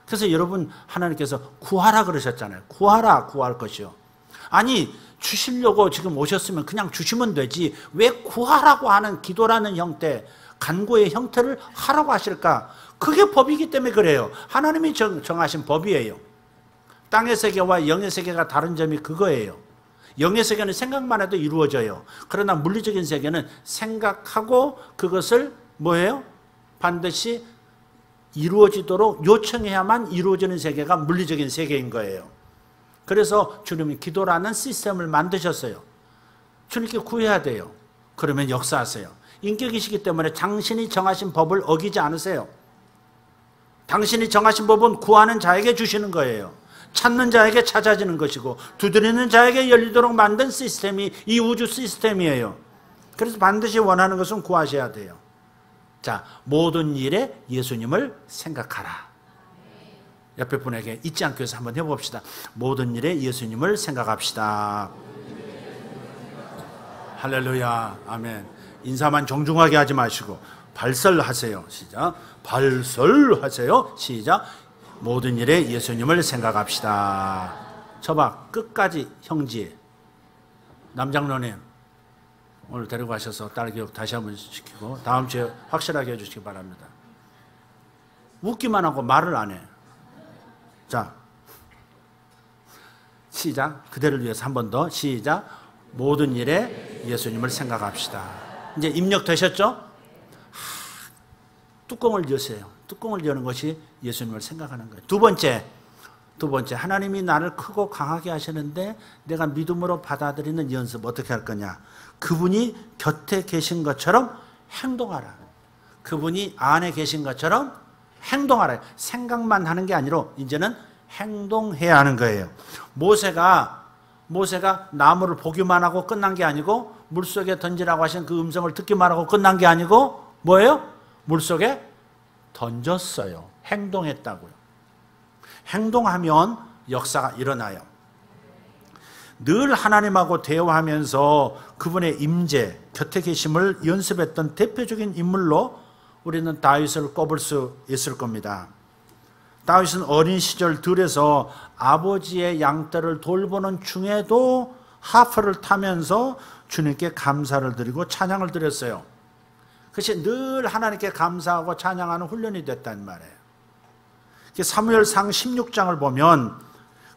그래서 여러분, 하나님께서 구하라 그러셨잖아요. 구하라, 구할 것이요. 아니, 주시려고 지금 오셨으면 그냥 주시면 되지 왜 구하라고 하는 기도라는 형태, 간구의 형태를 하라고 하실까? 그게 법이기 때문에 그래요. 하나님이 정하신 법이에요. 땅의 세계와 영의 세계가 다른 점이 그거예요. 영의 세계는 생각만 해도 이루어져요. 그러나 물리적인 세계는 생각하고 그것을 뭐예요? 반드시 이루어지도록 요청해야만 이루어지는 세계가 물리적인 세계인 거예요. 그래서 주님이 기도라는 시스템을 만드셨어요. 주님께 구해야 돼요. 그러면 역사하세요. 인격이시기 때문에 당신이 정하신 법을 어기지 않으세요. 당신이 정하신 법은 구하는 자에게 주시는 거예요. 찾는 자에게 찾아지는 것이고 두드리는 자에게 열리도록 만든 시스템이 이 우주 시스템이에요. 그래서 반드시 원하는 것은 구하셔야 돼요. 자, 모든 일에 예수님을 생각하라. 옆에 분에게 잊지 않기 위해서 한번 해봅시다. 모든 일에 예수님을 생각합시다. 할렐루야, 아멘. 인사만 정중하게 하지 마시고 발설하세요. 시작. 발설하세요. 시작. 모든 일에 예수님을 생각합시다. 저봐, 끝까지 형제 남장로님 오늘 데리고 가셔서 딸 교육 다시 한번 시키고 다음 주에 확실하게 해주시기 바랍니다. 웃기만 하고 말을 안 해. 자, 시작. 그대를 위해서 한 번 더. 시작. 모든 일에 예수님을 생각합시다. 이제 입력되셨죠? 뚜껑을 여세요. 뚜껑을 여는 것이 예수님을 생각하는 거예요. 두 번째, 하나님이 나를 크고 강하게 하시는데 내가 믿음으로 받아들이는 연습 어떻게 할 거냐? 그분이 곁에 계신 것처럼 행동하라. 그분이 안에 계신 것처럼 행동하라. 생각만 하는 게 아니라 이제는 행동해야 하는 거예요. 모세가 나무를 보기만 하고 끝난 게 아니고 물속에 던지라고 하신 그 음성을 듣기만 하고 끝난 게 아니고 뭐예요? 물속에 던졌어요. 행동했다고요. 행동하면 역사가 일어나요. 늘 하나님하고 대화하면서 그분의 임재, 곁에 계심을 연습했던 대표적인 인물로 우리는 다윗을 꼽을 수 있을 겁니다. 다윗은 어린 시절 들에서 아버지의 양떼를 돌보는 중에도 하프를 타면서 주님께 감사를 드리고 찬양을 드렸어요. 그것이 늘 하나님께 감사하고 찬양하는 훈련이 됐단 말이에요. 사무엘상 16장을 보면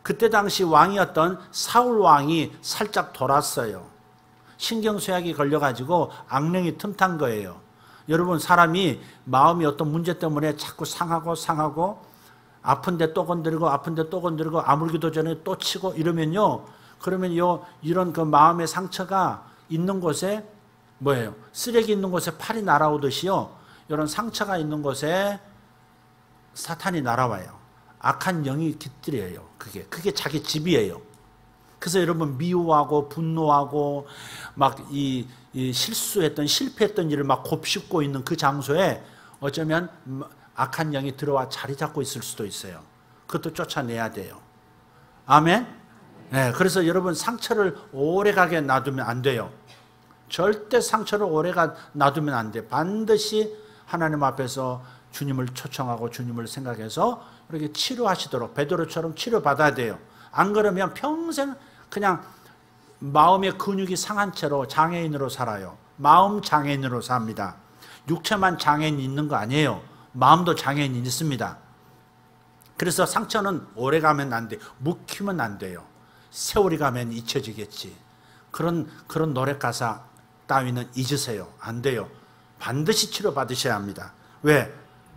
그때 당시 왕이었던 사울 왕이 살짝 돌았어요. 신경쇠약이 걸려가지고 악령이 틈탄 거예요. 여러분, 사람이 마음이 어떤 문제 때문에 자꾸 상하고 아픈데 또 건드리고 아물기도 전에 또 치고 이러면요. 그러면 이런 그 마음의 상처가 있는 곳에 뭐예요? 쓰레기 있는 곳에 팔이 날아오듯이요. 이런 상처가 있는 곳에 사탄이 날아와요. 악한 영이 깃들여요. 그게 자기 집이에요. 그래서 여러분 미워하고 분노하고 막 이 실패했던 일을 막 곱씹고 있는 그 장소에 어쩌면 악한 영이 들어와 자리 잡고 있을 수도 있어요. 그것도 쫓아내야 돼요. 아멘? 네, 그래서 여러분 상처를 오래가게 놔두면 안 돼요. 절대 상처를 오래가 놔두면 안 돼. 반드시 하나님 앞에서 주님을 초청하고 주님을 생각해서 이렇게 치료하시도록 베드로처럼 치료받아야 돼요. 안 그러면 평생 그냥 마음의 근육이 상한 채로 장애인으로 살아요. 마음 장애인으로 삽니다. 육체만 장애인이 있는 거 아니에요. 마음도 장애인이 있습니다. 그래서 상처는 오래 가면 안 돼. 묵히면 안 돼요. 세월이 가면 잊혀지겠지. 그런 노래 가사 따위는 잊으세요. 안 돼요. 반드시 치료받으셔야 합니다. 왜?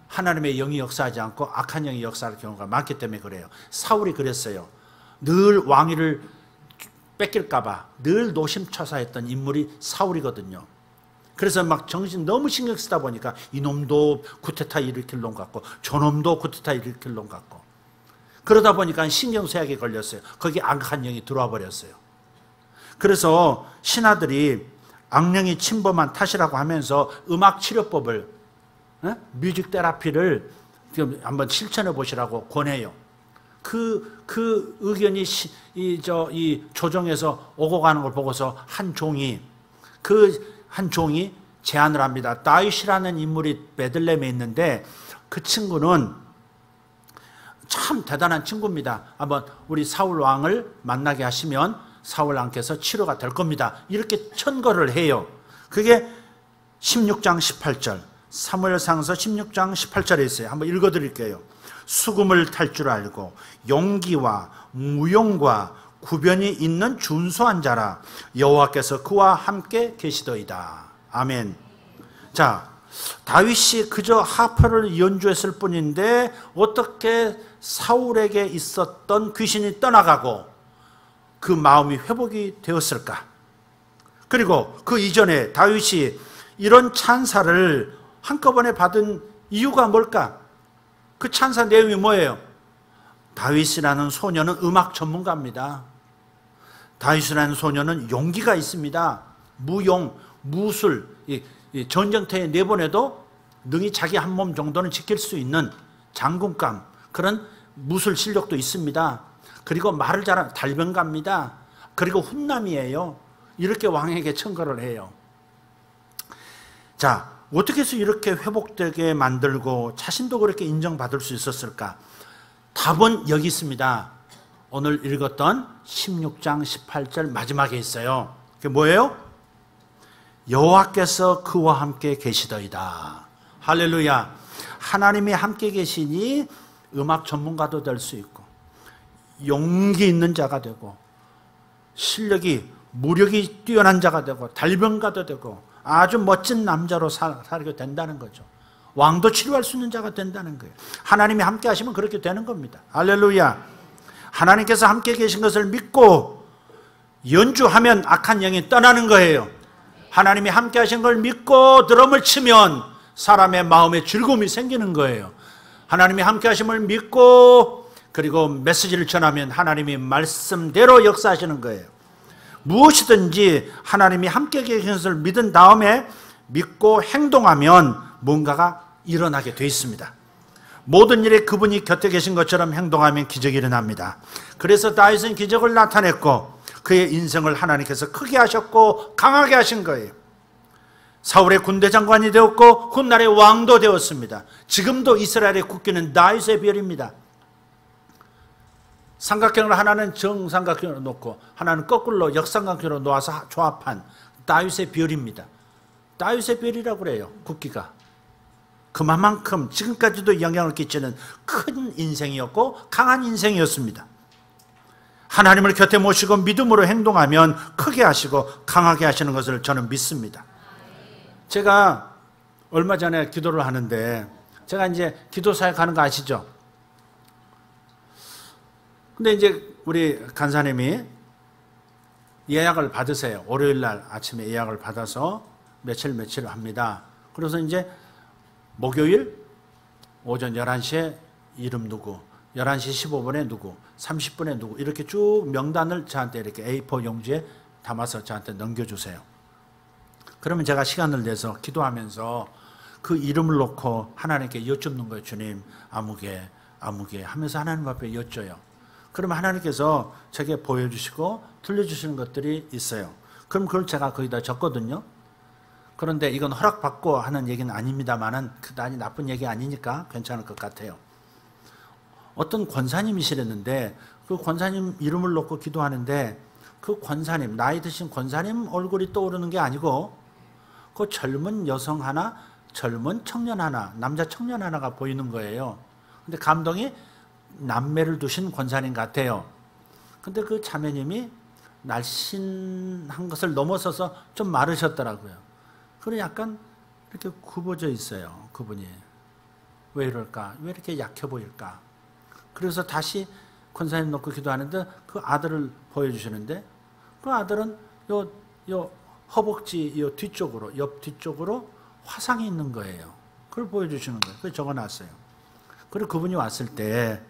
하나님의 영이 역사하지 않고 악한 영이 역사할 경우가 많기 때문에 그래요. 사울이 그랬어요. 늘 왕위를 뺏길까 봐 늘 노심초사했던 인물이 사울이거든요. 그래서 막 정신 너무 신경 쓰다 보니까 이놈도 쿠데타 일으킬 놈 같고 저놈도 쿠데타 일으킬 놈 같고 그러다 보니까 신경쇠약에 걸렸어요. 거기 악한 영이 들어와 버렸어요. 그래서 신하들이 악령이 침범한 탓이라고 하면서 음악 치료법을 뮤직 테라피를 한번 실천해 보시라고 권해요. 그 의견이 이 조정에서 오고 가는 걸 보고서 한 종이 제안을 합니다. 다윗이라는 인물이 베들레헴에 있는데 그 친구는 참 대단한 친구입니다. 한번 우리 사울 왕을 만나게 하시면 사울 왕께서 치료가 될 겁니다. 이렇게 천거를 해요. 그게 16장 18절 사무엘상서 16장 18절에 있어요. 한번 읽어드릴게요. 수금을 탈 줄 알고 용기와 무용과 구변이 있는 준수한 자라 여호와께서 그와 함께 계시더이다. 아멘. 자, 다윗이 그저 하퍼를 연주했을 뿐인데 어떻게 사울에게 있었던 귀신이 떠나가고 그 마음이 회복이 되었을까? 그리고 그 이전에 다윗이 이런 찬사를 한꺼번에 받은 이유가 뭘까? 그 찬사 내용이 뭐예요? 다윗이라는 소녀는 음악 전문가입니다. 다윗이라는 소녀는 용기가 있습니다. 무용, 무술, 전쟁터에 내보내도 능히 자기 한 몸 정도는 지킬 수 있는 장군감, 그런 무술 실력도 있습니다. 그리고 말을 잘하는 달변가입니다. 그리고 훈남이에요. 이렇게 왕에게 청거를 해요. 자, 어떻게 해서 이렇게 회복되게 만들고 자신도 그렇게 인정받을 수 있었을까? 답은 여기 있습니다. 오늘 읽었던 16장 18절 마지막에 있어요. 그게 뭐예요? 여호와께서 그와 함께 계시더이다. 할렐루야. 하나님이 함께 계시니 음악 전문가도 될 수 있고 용기 있는 자가 되고 실력이 무력이 뛰어난 자가 되고 달변가도 되고 아주 멋진 남자로 살게 된다는 거죠. 왕도 치료할 수 있는 자가 된다는 거예요. 하나님이 함께 하시면 그렇게 되는 겁니다. 할렐루야. 하나님께서 함께 계신 것을 믿고 연주하면 악한 영이 떠나는 거예요. 하나님이 함께 하신 걸 믿고 드럼을 치면 사람의 마음에 즐거움이 생기는 거예요. 하나님이 함께 하심을 믿고 그리고 메시지를 전하면 하나님이 말씀대로 역사하시는 거예요. 무엇이든지 하나님이 함께 계신 것을 믿은 다음에 믿고 행동하면 뭔가가 일어나게 되어 있습니다. 모든 일에 그분이 곁에 계신 것처럼 행동하면 기적이 일어납니다. 그래서 다윗은 기적을 나타냈고 그의 인생을 하나님께서 크게 하셨고 강하게 하신 거예요. 사울의 군대 장관이 되었고 훗날의 왕도 되었습니다. 지금도 이스라엘의 국기는 다윗의 별입니다. 삼각형을 하나는 정삼각형으로 놓고 하나는 거꾸로 역삼각형으로 놓아서 조합한 다윗의 별입니다. 다윗의 별이라고 그래요. 국기가. 그만큼 지금까지도 영향을 끼치는 큰 인생이었고 강한 인생이었습니다. 하나님을 곁에 모시고 믿음으로 행동하면 크게 하시고 강하게 하시는 것을 저는 믿습니다. 제가 얼마 전에 기도를 하는데 제가 이제 기도사에 가는 거 아시죠? 근데 이제 우리 간사님이 예약을 받으세요. 월요일 날 아침에 예약을 받아서 며칠 합니다. 그래서 이제 목요일 오전 11시에 이름 누구, 11시 15분에 누구, 30분에 누구 이렇게 쭉 명단을 저한테 이렇게 A4 용지에 담아서 저한테 넘겨주세요. 그러면 제가 시간을 내서 기도하면서 그 이름을 놓고 하나님께 여쭙는 거예요. 주님, 아무개 하면서 하나님 앞에 여쭤요. 그러면 하나님께서 제게 보여주시고 들려주시는 것들이 있어요. 그럼 그걸 제가 거기다 적거든요. 그런데 이건 허락받고 하는 얘기는 아닙니다만은 그다지 나쁜 얘기 아니니까 괜찮을 것 같아요. 어떤 권사님이시랬는데 그 권사님 이름을 놓고 기도하는데 그 권사님, 나이 드신 권사님 얼굴이 떠오르는 게 아니고 그 젊은 여성 하나, 젊은 청년 하나, 남자 청년 하나가 보이는 거예요. 근데 감동이 남매를 두신 권사님 같아요. 근데 그 자매님이 날씬한 것을 넘어서서 좀 마르셨더라고요. 그리고 약간 이렇게 굽어져 있어요. 그분이. 왜 이럴까? 왜 이렇게 약해 보일까? 그래서 다시 권사님 놓고 기도하는데 그 아들을 보여주시는데 그 아들은 요 허벅지 요 뒤쪽으로, 옆 뒤쪽으로 화상이 있는 거예요. 그걸 보여주시는 거예요. 그걸 적어놨어요. 그리고 그분이 왔을 때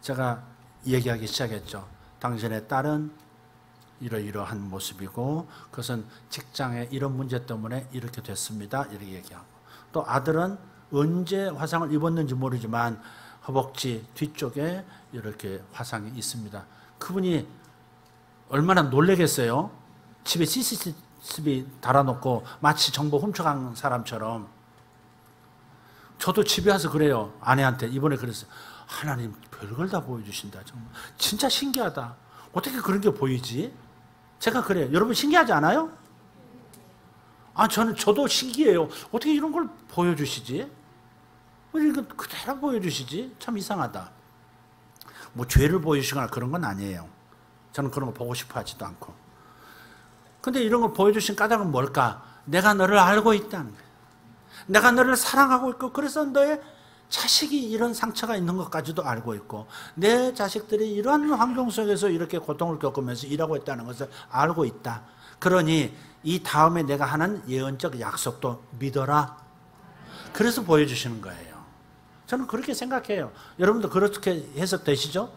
제가 얘기하기 시작했죠. 당신의 딸은 이러이러한 모습이고 그것은 직장에 이런 문제 때문에 이렇게 됐습니다. 이렇게 얘기하고 또 아들은 언제 화상을 입었는지 모르지만 허벅지 뒤쪽에 이렇게 화상이 있습니다. 그분이 얼마나 놀라겠어요. 집에 CCTV 달아놓고 마치 정보 훔쳐간 사람처럼. 저도 집에 와서 그래요. 아내한테 이번에 그랬어요. 하나님 별걸 다 보여주신다. 정말 진짜 신기하다. 어떻게 그런 게 보이지? 제가 그래요. 여러분 신기하지 않아요? 저도 신기해요. 어떻게 이런 걸 보여주시지? 왜 이거 그대로 보여주시지? 참 이상하다. 뭐 죄를 보여주시거나 그런 건 아니에요. 저는 그런 거 보고 싶어 하지도 않고. 근데 이런 걸 보여주신 까닭은 뭘까? 내가 너를 알고 있다는 거예요. 내가 너를 사랑하고 있고 그래서 너의 자식이 이런 상처가 있는 것까지도 알고 있고 내 자식들이 이러한 환경 속에서 이렇게 고통을 겪으면서 일하고 있다는 것을 알고 있다. 그러니 이 다음에 내가 하는 예언적 약속도 믿어라. 그래서 보여주시는 거예요. 저는 그렇게 생각해요. 여러분도 그렇게 해석되시죠?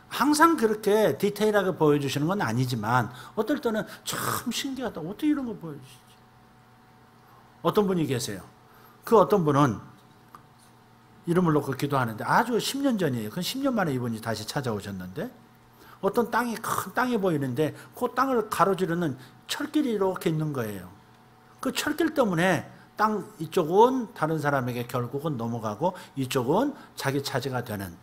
항상 그렇게 디테일하게 보여주시는 건 아니지만 어떨 때는 참 신기하다. 어떻게 이런 거 보여주시지? 어떤 분이 계세요. 그 어떤 분은 이름을 놓고 기도하는데 아주 10년 전이에요. 그 10년 만에 이분이 다시 찾아오셨는데 어떤 땅이 큰 땅이 보이는데 그 땅을 가로지르는 철길이 이렇게 있는 거예요. 그 철길 때문에 땅 이쪽은 다른 사람에게 결국은 넘어가고 이쪽은 자기 차지가 되는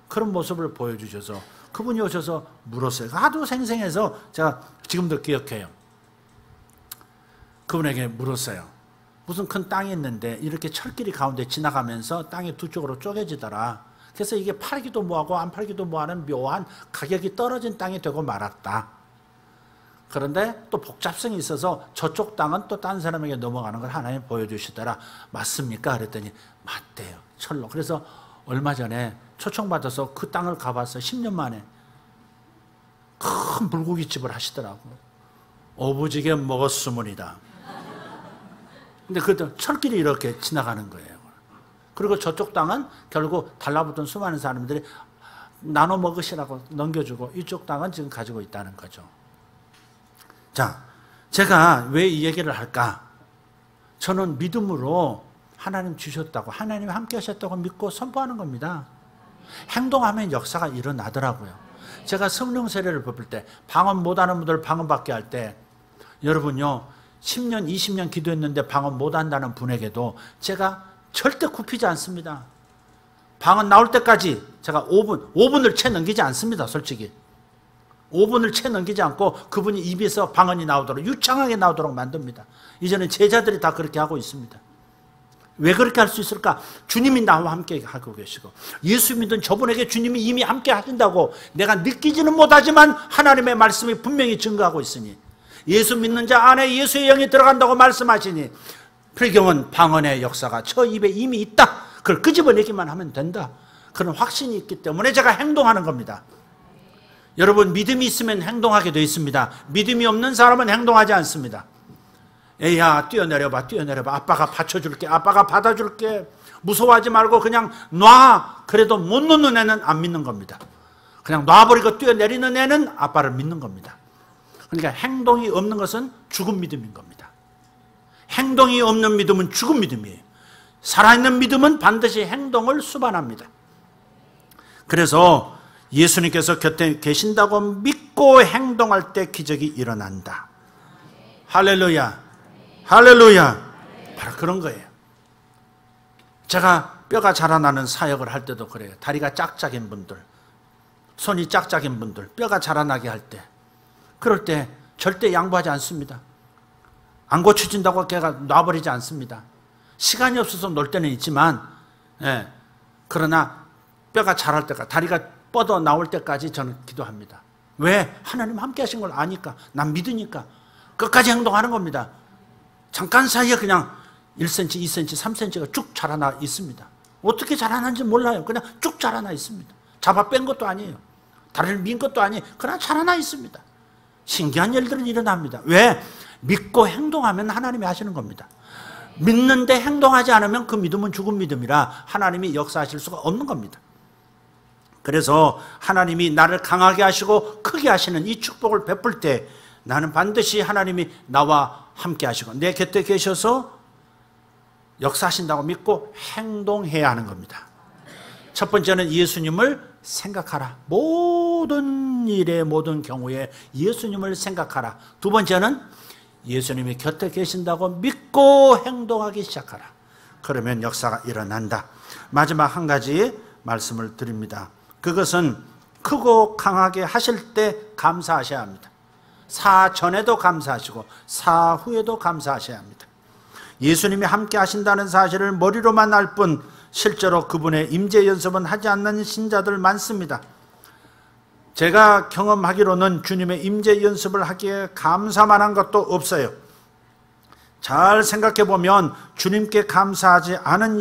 그런 모습을 보여주셔서 그분이 오셔서 물었어요. 아주 생생해서 제가 지금도 기억해요. 그분에게 물었어요. 무슨 큰 땅이 있는데 이렇게 철길이 가운데 지나가면서 땅이 두 쪽으로 쪼개지더라. 그래서 이게 팔기도 뭐하고 안 팔기도 뭐하는 묘한 가격이 떨어진 땅이 되고 말았다. 그런데 또 복잡성이 있어서 저쪽 땅은 또 다른 사람에게 넘어가는 걸 하나님 보여주시더라. 맞습니까? 그랬더니 맞대요. 철로. 그래서 얼마 전에 초청받아서 그 땅을 가봤어요. 10년 만에. 큰 불고기집을 하시더라고요. 오부지게 먹었으문이다. 근데 그 철길이 이렇게 지나가는 거예요. 그리고 저쪽 땅은 결국 달라붙은 수많은 사람들이 나눠 먹으시라고 넘겨주고 이쪽 땅은 지금 가지고 있다는 거죠. 자, 제가 왜 이 얘기를 할까? 저는 믿음으로 하나님 주셨다고 하나님 함께 하셨다고 믿고 선포하는 겁니다. 행동하면 역사가 일어나더라고요. 제가 성령 세례를 뽑을 때 방언 못하는 분들 방언 받게 할 때 여러분요 10년 20년 기도했는데 방언 못한다는 분에게도 제가 절대 굽히지 않습니다. 방언 나올 때까지 제가 5분을 채 넘기지 않습니다. 솔직히 5분을 채 넘기지 않고 그분이 입에서 방언이 나오도록 유창하게 나오도록 만듭니다. 이제는 제자들이 다 그렇게 하고 있습니다. 왜 그렇게 할 수 있을까? 주님이 나와 함께 하고 계시고 예수 믿은 저분에게 주님이 이미 함께 하신다고 내가 느끼지는 못하지만 하나님의 말씀이 분명히 증거하고 있으니 예수 믿는 자 안에 예수의 영이 들어간다고 말씀하시니 불경은 방언의 역사가 저 입에 이미 있다. 그걸 끄집어내기만 하면 된다. 그런 확신이 있기 때문에 제가 행동하는 겁니다. 여러분 믿음이 있으면 행동하게 되어 있습니다. 믿음이 없는 사람은 행동하지 않습니다. 에야 뛰어내려봐 뛰어내려봐 아빠가 받쳐줄게 아빠가 받아줄게 무서워하지 말고 그냥 놔. 그래도 못 놓는 애는 안 믿는 겁니다. 그냥 놔버리고 뛰어내리는 애는 아빠를 믿는 겁니다. 그러니까 행동이 없는 것은 죽은 믿음인 겁니다. 행동이 없는 믿음은 죽은 믿음이에요. 살아있는 믿음은 반드시 행동을 수반합니다. 그래서 예수님께서 곁에 계신다고 믿고 행동할 때 기적이 일어난다. 할렐루야. 할렐루야. 바로 그런 거예요. 제가 뼈가 자라나는 사역을 할 때도 그래요. 다리가 짝짝인 분들, 손이 짝짝인 분들, 뼈가 자라나게 할 때, 그럴 때 절대 양보하지 않습니다. 안 고쳐진다고 걔가 놔버리지 않습니다. 시간이 없어서 놀 때는 있지만, 그러나 뼈가 자랄 때까지, 다리가 뻗어 나올 때까지 저는 기도합니다. 왜? 하나님 함께 하신 걸 아니까, 난 믿으니까 끝까지 행동하는 겁니다. 잠깐 사이에 그냥 1cm, 2cm, 3cm가 쭉 자라나 있습니다. 어떻게 자라나는지 몰라요. 그냥 쭉 자라나 있습니다. 잡아 뺀 것도 아니에요. 다리를 민 것도 아니에요. 그냥 자라나 있습니다. 신기한 일들은 일어납니다. 왜? 믿고 행동하면 하나님이 하시는 겁니다. 믿는데 행동하지 않으면 그 믿음은 죽은 믿음이라 하나님이 역사하실 수가 없는 겁니다. 그래서 하나님이 나를 강하게 하시고 크게 하시는 이 축복을 베풀 때 나는 반드시 하나님이 나와 함께 하시고 내 곁에 계셔서 역사하신다고 믿고 행동해야 하는 겁니다. 첫 번째는 예수님을 생각하라. 모든 일에 모든 경우에 예수님을 생각하라. 두 번째는 예수님이 곁에 계신다고 믿고 행동하기 시작하라. 그러면 역사가 일어난다. 마지막 한 가지 말씀을 드립니다. 그것은 크고 강하게 하실 때 감사하셔야 합니다. 사전에도 감사하시고 사후에도 감사하셔야 합니다. 예수님이 함께 하신다는 사실을 머리로만 알 뿐 실제로 그분의 임재 연습은 하지 않는 신자들 많습니다. 제가 경험하기로는 주님의 임재 연습을 하기에 감사만 한 것도 없어요. 잘 생각해 보면 주님께 감사하지 않을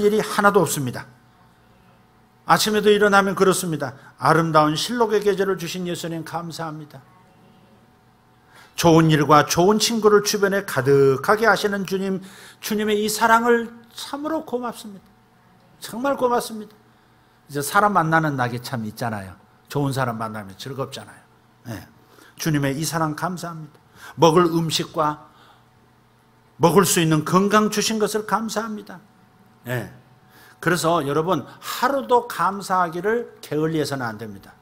일이 하나도 없습니다. 아침에도 일어나면 그렇습니다. 아름다운 실록의 계절을 주신 예수님 감사합니다. 좋은 일과 좋은 친구를 주변에 가득하게 하시는 주님, 주님의 이 사랑을 참으로 고맙습니다. 정말 고맙습니다. 이제 사람 만나는 낙이 참 있잖아요. 좋은 사람 만나면 즐겁잖아요. 주님의 이 사랑 감사합니다. 먹을 음식과 먹을 수 있는 건강 주신 것을 감사합니다. 그래서 여러분 하루도 감사하기를 게을리해서는 안 됩니다.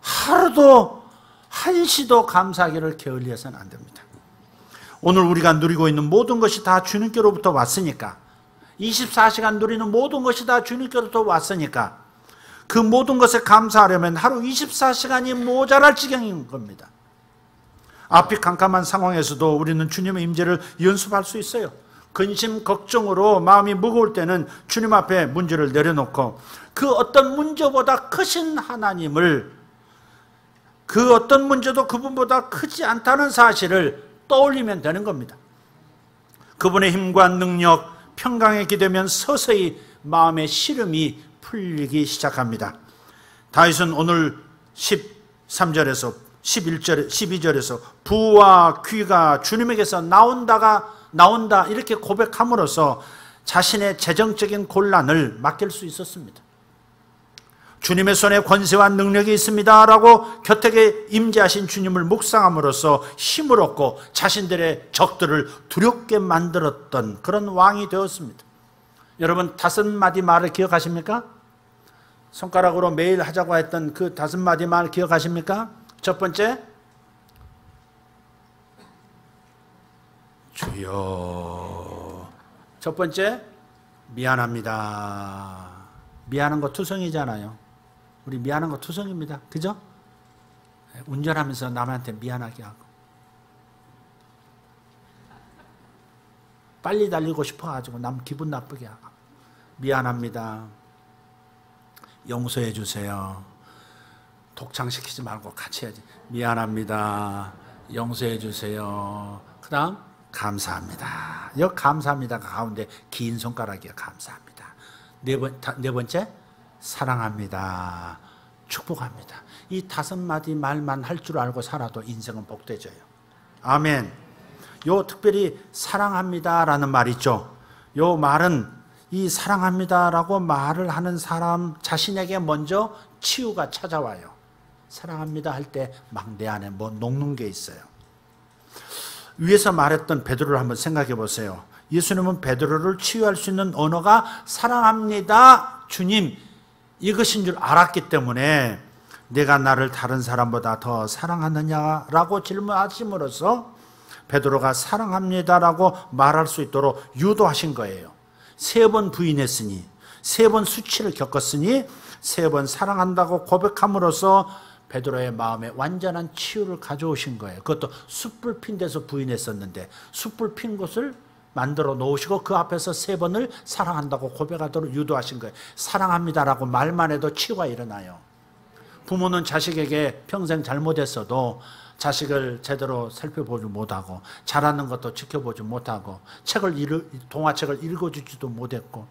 하루도 한시도 감사하기를 게을리해서는 안 됩니다. 오늘 우리가 누리고 있는 모든 것이 다 주님께로부터 왔으니까 24시간 누리는 모든 것이 다 주님께로부터 왔으니까 그 모든 것에 감사하려면 하루 24시간이 모자랄 지경인 겁니다. 앞이 캄캄한 상황에서도 우리는 주님의 임재를 연습할 수 있어요. 근심 걱정으로 마음이 무거울 때는 주님 앞에 문제를 내려놓고 그 어떤 문제보다 크신 하나님을, 그 어떤 문제도 그분보다 크지 않다는 사실을 떠올리면 되는 겁니다. 그분의 힘과 능력, 평강에 기대면 서서히 마음의 시름이 풀리기 시작합니다. 다윗은 오늘 13절에서 11절, 12절에서 부와 귀가 주님에게서 나온다 이렇게 고백함으로써 자신의 재정적인 곤란을 맡길 수 있었습니다. 주님의 손에 권세와 능력이 있습니다 라고 곁에 임재하신 주님을 묵상함으로써 힘을 얻고 자신들의 적들을 두렵게 만들었던 그런 왕이 되었습니다. 여러분 5마디 말을 기억하십니까? 손가락으로 매일 하자고 했던 그 5마디 말 기억하십니까? 첫 번째, 주여. 첫 번째, 미안합니다. 미안한 거 투성이잖아요. 우리 미안한 거 투성입니다. 그죠? 운전하면서 남한테 미안하게 하고 빨리 달리고 싶어가지고 남 기분 나쁘게 하고 미안합니다. 용서해 주세요. 독창시키지 말고 같이 해야지. 미안합니다. 용서해 주세요. 그 다음 감사합니다. 여기 감사합니다가 가운데 긴 손가락이에요. 감사합니다. 네 번째 사랑합니다. 축복합니다. 이 5마디 말만 할 줄 알고 살아도 인생은 복되져요. 아멘. 요 특별히 사랑합니다라는 말 있죠. 요 말은 이 사랑합니다라고 말을 하는 사람 자신에게 먼저 치유가 찾아와요. 사랑합니다 할 때 막 내 안에 뭐 녹는 게 있어요. 위에서 말했던 베드로를 한번 생각해 보세요. 예수님은 베드로를 치유할 수 있는 언어가 사랑합니다 주님 이것인 줄 알았기 때문에 내가 나를 다른 사람보다 더 사랑하느냐라고 질문하심으로써 베드로가 사랑합니다라고 말할 수 있도록 유도하신 거예요. 3번 부인했으니, 3번 수치를 겪었으니 3번 사랑한다고 고백함으로써 베드로의 마음에 완전한 치유를 가져오신 거예요. 그것도 숯불 핀 데서 부인했었는데 숯불 핀 곳을 만들어 놓으시고 그 앞에서 3번을 사랑한다고 고백하도록 유도하신 거예요. 사랑합니다라고 말만 해도 치유가 일어나요. 부모는 자식에게 평생 잘못했어도 자식을 제대로 살펴보지 못하고 잘하는 것도 지켜보지 못하고 동화책을 읽어주지도 못했고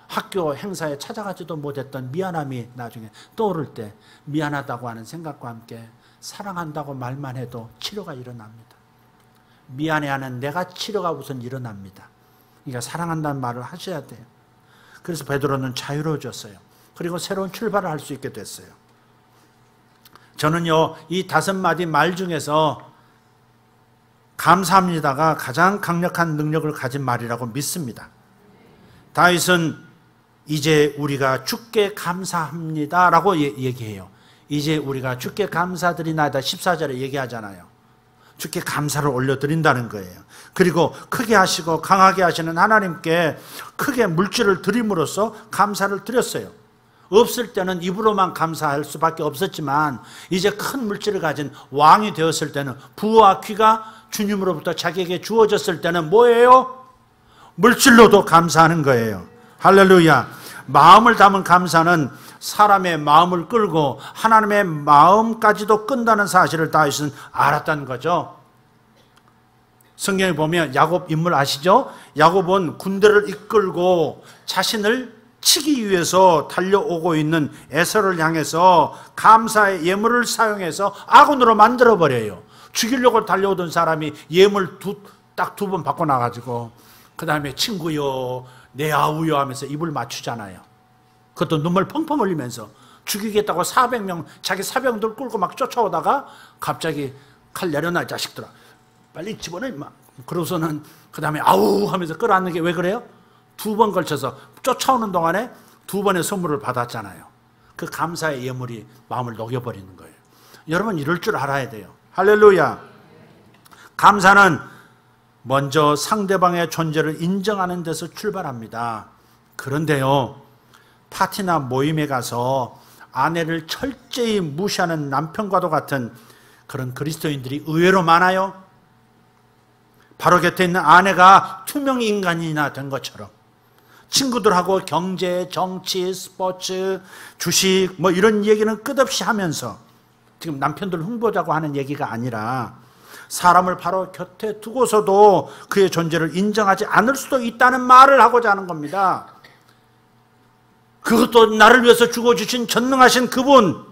학교 행사에 찾아가지도 못했던 미안함이 나중에 떠오를 때 미안하다고 하는 생각과 함께 사랑한다고 말만 해도 치료가 일어납니다. 미안해하는 내가 치료가 우선 일어납니다. 그러니까 사랑한다는 말을 하셔야 돼요. 그래서 베드로는 자유로워졌어요. 그리고 새로운 출발을 할 수 있게 됐어요. 저는요, 이 5마디 말 중에서 감사합니다가 가장 강력한 능력을 가진 말이라고 믿습니다. 다윗은 이제 우리가 주께 감사합니다라고 얘기해요. 이제 우리가 주께 감사드리나이다 14절에 얘기하잖아요. 주께 감사를 올려드린다는 거예요. 그리고 크게 하시고 강하게 하시는 하나님께 크게 물질을 드림으로써 감사를 드렸어요. 없을 때는 입으로만 감사할 수밖에 없었지만 이제 큰 물질을 가진 왕이 되었을 때는 부와 귀가 주님으로부터 자기에게 주어졌을 때는 뭐예요? 물질로도 감사하는 거예요. 할렐루야. 마음을 담은 감사는 사람의 마음을 끌고 하나님의 마음까지도 끈다는 사실을 다윗은 알았다는 거죠. 성경에 보면 야곱 인물 아시죠? 야곱은 군대를 이끌고 자신을 치기 위해서 달려오고 있는 에서를 향해서 감사의 예물을 사용해서 아군으로 만들어버려요. 죽이려고 달려오던 사람이 예물 딱 2번 받고 나가지고 그 다음에 친구요 내 아우요 하면서 입을 맞추잖아요. 그것도 눈물 펑펑 흘리면서 죽이겠다고 400명 자기 사병들 끌고 막 쫓아오다가 갑자기 칼 내려놔 이 자식들아 빨리 집어넣어 임마. 그러고서는 그 다음에 아우 하면서 끌어안는 게 왜 그래요? 2번 걸쳐서 쫓아오는 동안에 2번의 선물을 받았잖아요. 그 감사의 예물이 마음을 녹여버리는 거예요. 여러분 이럴 줄 알아야 돼요. 할렐루야. 감사는 먼저 상대방의 존재를 인정하는 데서 출발합니다. 그런데요, 파티나 모임에 가서 아내를 철저히 무시하는 남편과도 같은 그런 그리스도인들이 의외로 많아요. 바로 곁에 있는 아내가 투명 인간이나 된 것처럼 친구들하고 경제, 정치, 스포츠, 주식 뭐 이런 얘기는 끝없이 하면서 지금 남편들 흉보자고 하는 얘기가 아니라 사람을 바로 곁에 두고서도 그의 존재를 인정하지 않을 수도 있다는 말을 하고자 하는 겁니다. 그것도 나를 위해서 죽어주신 전능하신 그분,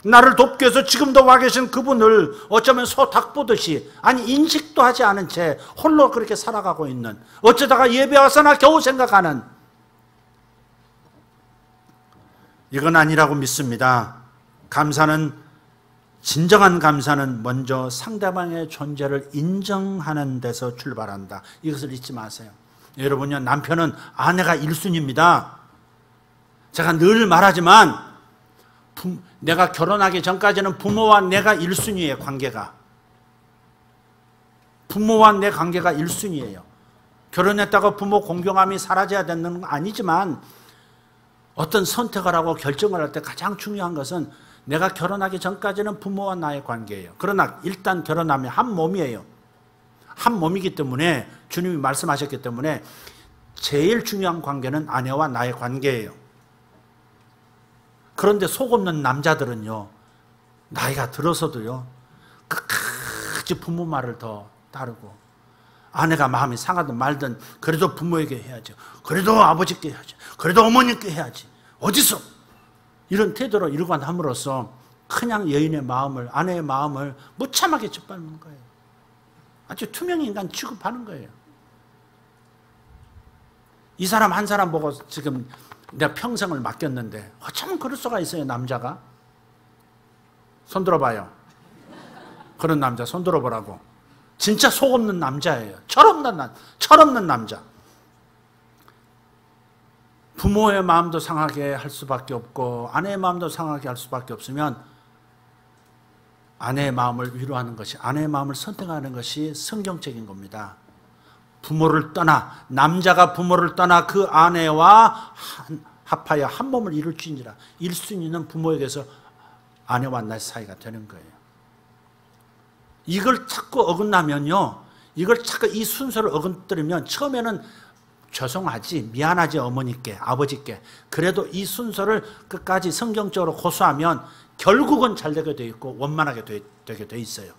나를 돕기 위해서 지금도 와 계신 그분을 어쩌면 소 닭 보듯이 아니 인식도 하지 않은 채 홀로 그렇게 살아가고 있는, 어쩌다가 예배 와서나 겨우 생각하는, 이건 아니라고 믿습니다. 진정한 감사는 먼저 상대방의 존재를 인정하는 데서 출발한다. 이것을 잊지 마세요. 여러분요, 남편은 아내가 1순위입니다. 제가 늘 말하지만 내가 결혼하기 전까지는 부모와 내가 1순위예요. 관계가. 부모와 내 관계가 1순위예요. 결혼했다고 부모 공경함이 사라져야 되는 건 아니지만 어떤 선택을 하고 결정을 할 때 가장 중요한 것은 내가 결혼하기 전까지는 부모와 나의 관계예요. 그러나 일단 결혼하면 한 몸이에요. 한 몸이기 때문에 주님이 말씀하셨기 때문에 제일 중요한 관계는 아내와 나의 관계예요. 그런데 속 없는 남자들은요, 나이가 들어서도요 끝까지 부모 말을 더 따르고, 아내가 마음이 상하든 말든 그래도 부모에게 해야죠. 그래도 아버지께 해야지. 그래도 어머니께 해야지. 어디서? 이런 태도로 이루고 함으로써 그냥 여인의 마음을, 아내의 마음을 무참하게 짓밟는 거예요. 아주 투명인간 취급하는 거예요. 이 사람 한 사람 보고 지금 내가 평생을 맡겼는데 어쩌면 그럴 수가 있어요. 남자가. 손 들어봐요. 그런 남자 손 들어보라고. 진짜 속 없는 남자예요. 철없는 남자. 부모의 마음도 상하게 할 수밖에 없고 아내의 마음도 상하게 할 수밖에 없으면 아내의 마음을 위로하는 것이, 아내의 마음을 선택하는 것이 성경적인 겁니다. 부모를 떠나, 남자가 부모를 떠나 그 아내와 합하여 한 몸을 이룰지니라. 1순위는 부모에게서 아내와 나 사이가 되는 거예요. 이걸 자꾸 어긋나면요, 이걸 자꾸 이 순서를 어긋뜨리면 처음에는 죄송하지, 미안하지 어머니께, 아버지께. 그래도 이 순서를 끝까지 성경적으로 고수하면 결국은 잘 되게 돼 있고 원만하게 되게 돼 있어요.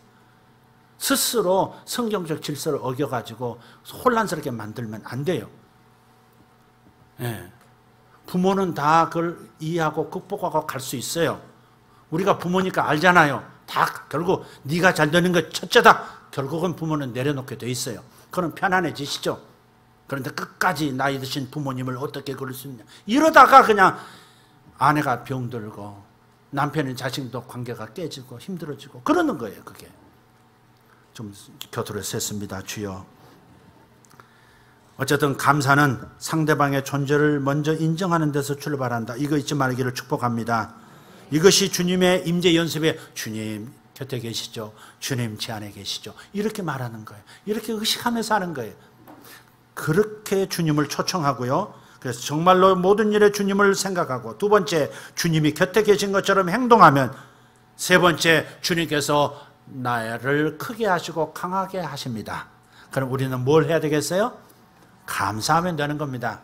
스스로 성경적 질서를 어겨가지고 혼란스럽게 만들면 안 돼요. 예. 부모는 다 그걸 이해하고 극복하고 갈 수 있어요. 우리가 부모니까 알잖아요. 다 결국 네가 잘 되는 게 첫째다. 결국은 부모는 내려놓게 돼 있어요. 그럼 편안해지시죠. 그런데 끝까지 나이 드신 부모님을 어떻게 그럴 수 있냐. 이러다가 그냥 아내가 병들고 남편이 자식도 관계가 깨지고 힘들어지고 그러는 거예요. 그게 좀 곁으로 셌습니다. 주여, 어쨌든 감사는 상대방의 존재를 먼저 인정하는 데서 출발한다. 이거 잊지 말기를 축복합니다. 이것이 주님의 임재 연습에 주님 곁에 계시죠, 주님 제 안에 계시죠, 이렇게 말하는 거예요. 이렇게 의식하면서 하는 거예요. 그렇게 주님을 초청하고요. 그래서 정말로 모든 일에 주님을 생각하고, 두 번째 주님이 곁에 계신 것처럼 행동하면, 세 번째 주님께서 나를 크게 하시고 강하게 하십니다. 그럼 우리는 뭘 해야 되겠어요? 감사하면 되는 겁니다.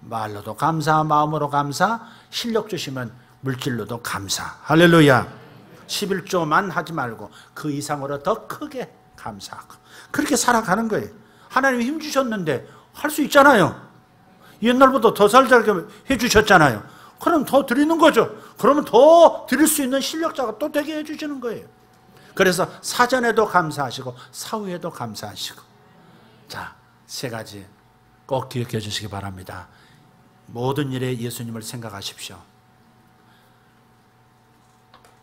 말로도 감사, 마음으로 감사, 실력 주시면 물질로도 감사. 할렐루야. 11조만 하지 말고 그 이상으로 더 크게 감사하고 그렇게 살아가는 거예요. 하나님이 힘 주셨는데 할 수 있잖아요. 옛날보다 더 살게 해주셨잖아요. 그럼 더 드리는 거죠. 그러면 더 드릴 수 있는 실력자가 또 되게 해주시는 거예요. 그래서 사전에도 감사하시고 사후에도 감사하시고. 자, 세 가지 꼭 기억해 주시기 바랍니다. 모든 일에 예수님을 생각하십시오.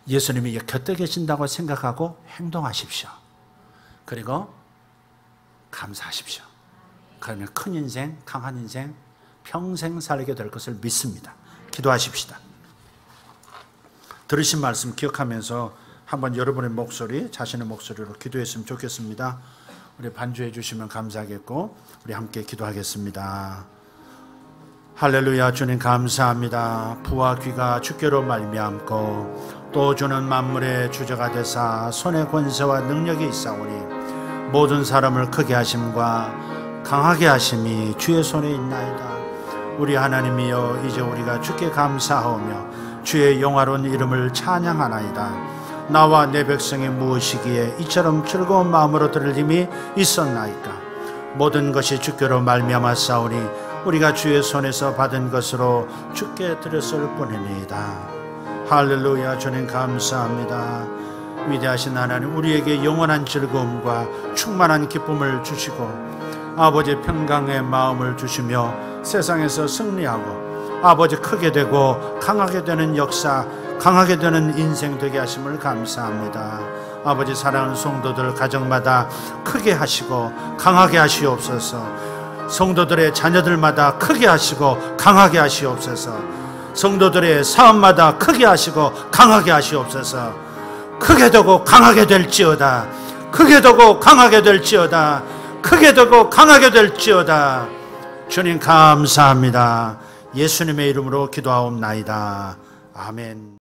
예수님이 곁에 계신다고 생각하고 행동하십시오. 그리고 감사하십시오. 그러면 큰 인생, 강한 인생, 평생 살게 될 것을 믿습니다. 기도하십시다. 들으신 말씀 기억하면서 한번 여러분의 목소리, 자신의 목소리로 기도했으면 좋겠습니다. 우리 반주해 주시면 감사하겠고 우리 함께 기도하겠습니다. 할렐루야. 주님 감사합니다. 부와 귀가 주께로 말미암고 또 주는 만물의 주저가 되사 손의 권세와 능력이 있사오니 모든 사람을 크게 하심과 강하게 하심이 주의 손에 있나이다. 우리 하나님이여, 이제 우리가 주께 감사하오며 주의 영화로운 이름을 찬양하나이다. 나와 내 백성이 무엇이기에 이처럼 즐거운 마음으로 들을 힘이 있었나이까. 모든 것이 주께로 말미암았사오니 우리가 주의 손에서 받은 것으로 주께 드렸을 뿐이니이다. 할렐루야. 주님 감사합니다. 위대하신 하나님, 우리에게 영원한 즐거움과 충만한 기쁨을 주시고 아버지 평강의 마음을 주시며 세상에서 승리하고 아버지 크게 되고 강하게 되는 역사, 강하게 되는 인생 되게 하심을 감사합니다. 아버지 사랑하는 성도들 가정마다 크게 하시고 강하게 하시옵소서. 성도들의 자녀들마다 크게 하시고 강하게 하시옵소서. 성도들의 사업마다 크게 하시고 강하게 하시옵소서. 크게 되고 강하게 될지어다. 크게 되고 강하게 될지어다. 크게 되고 강하게 될지어다. 주님 감사합니다. 예수님의 이름으로 기도하옵나이다. 아멘.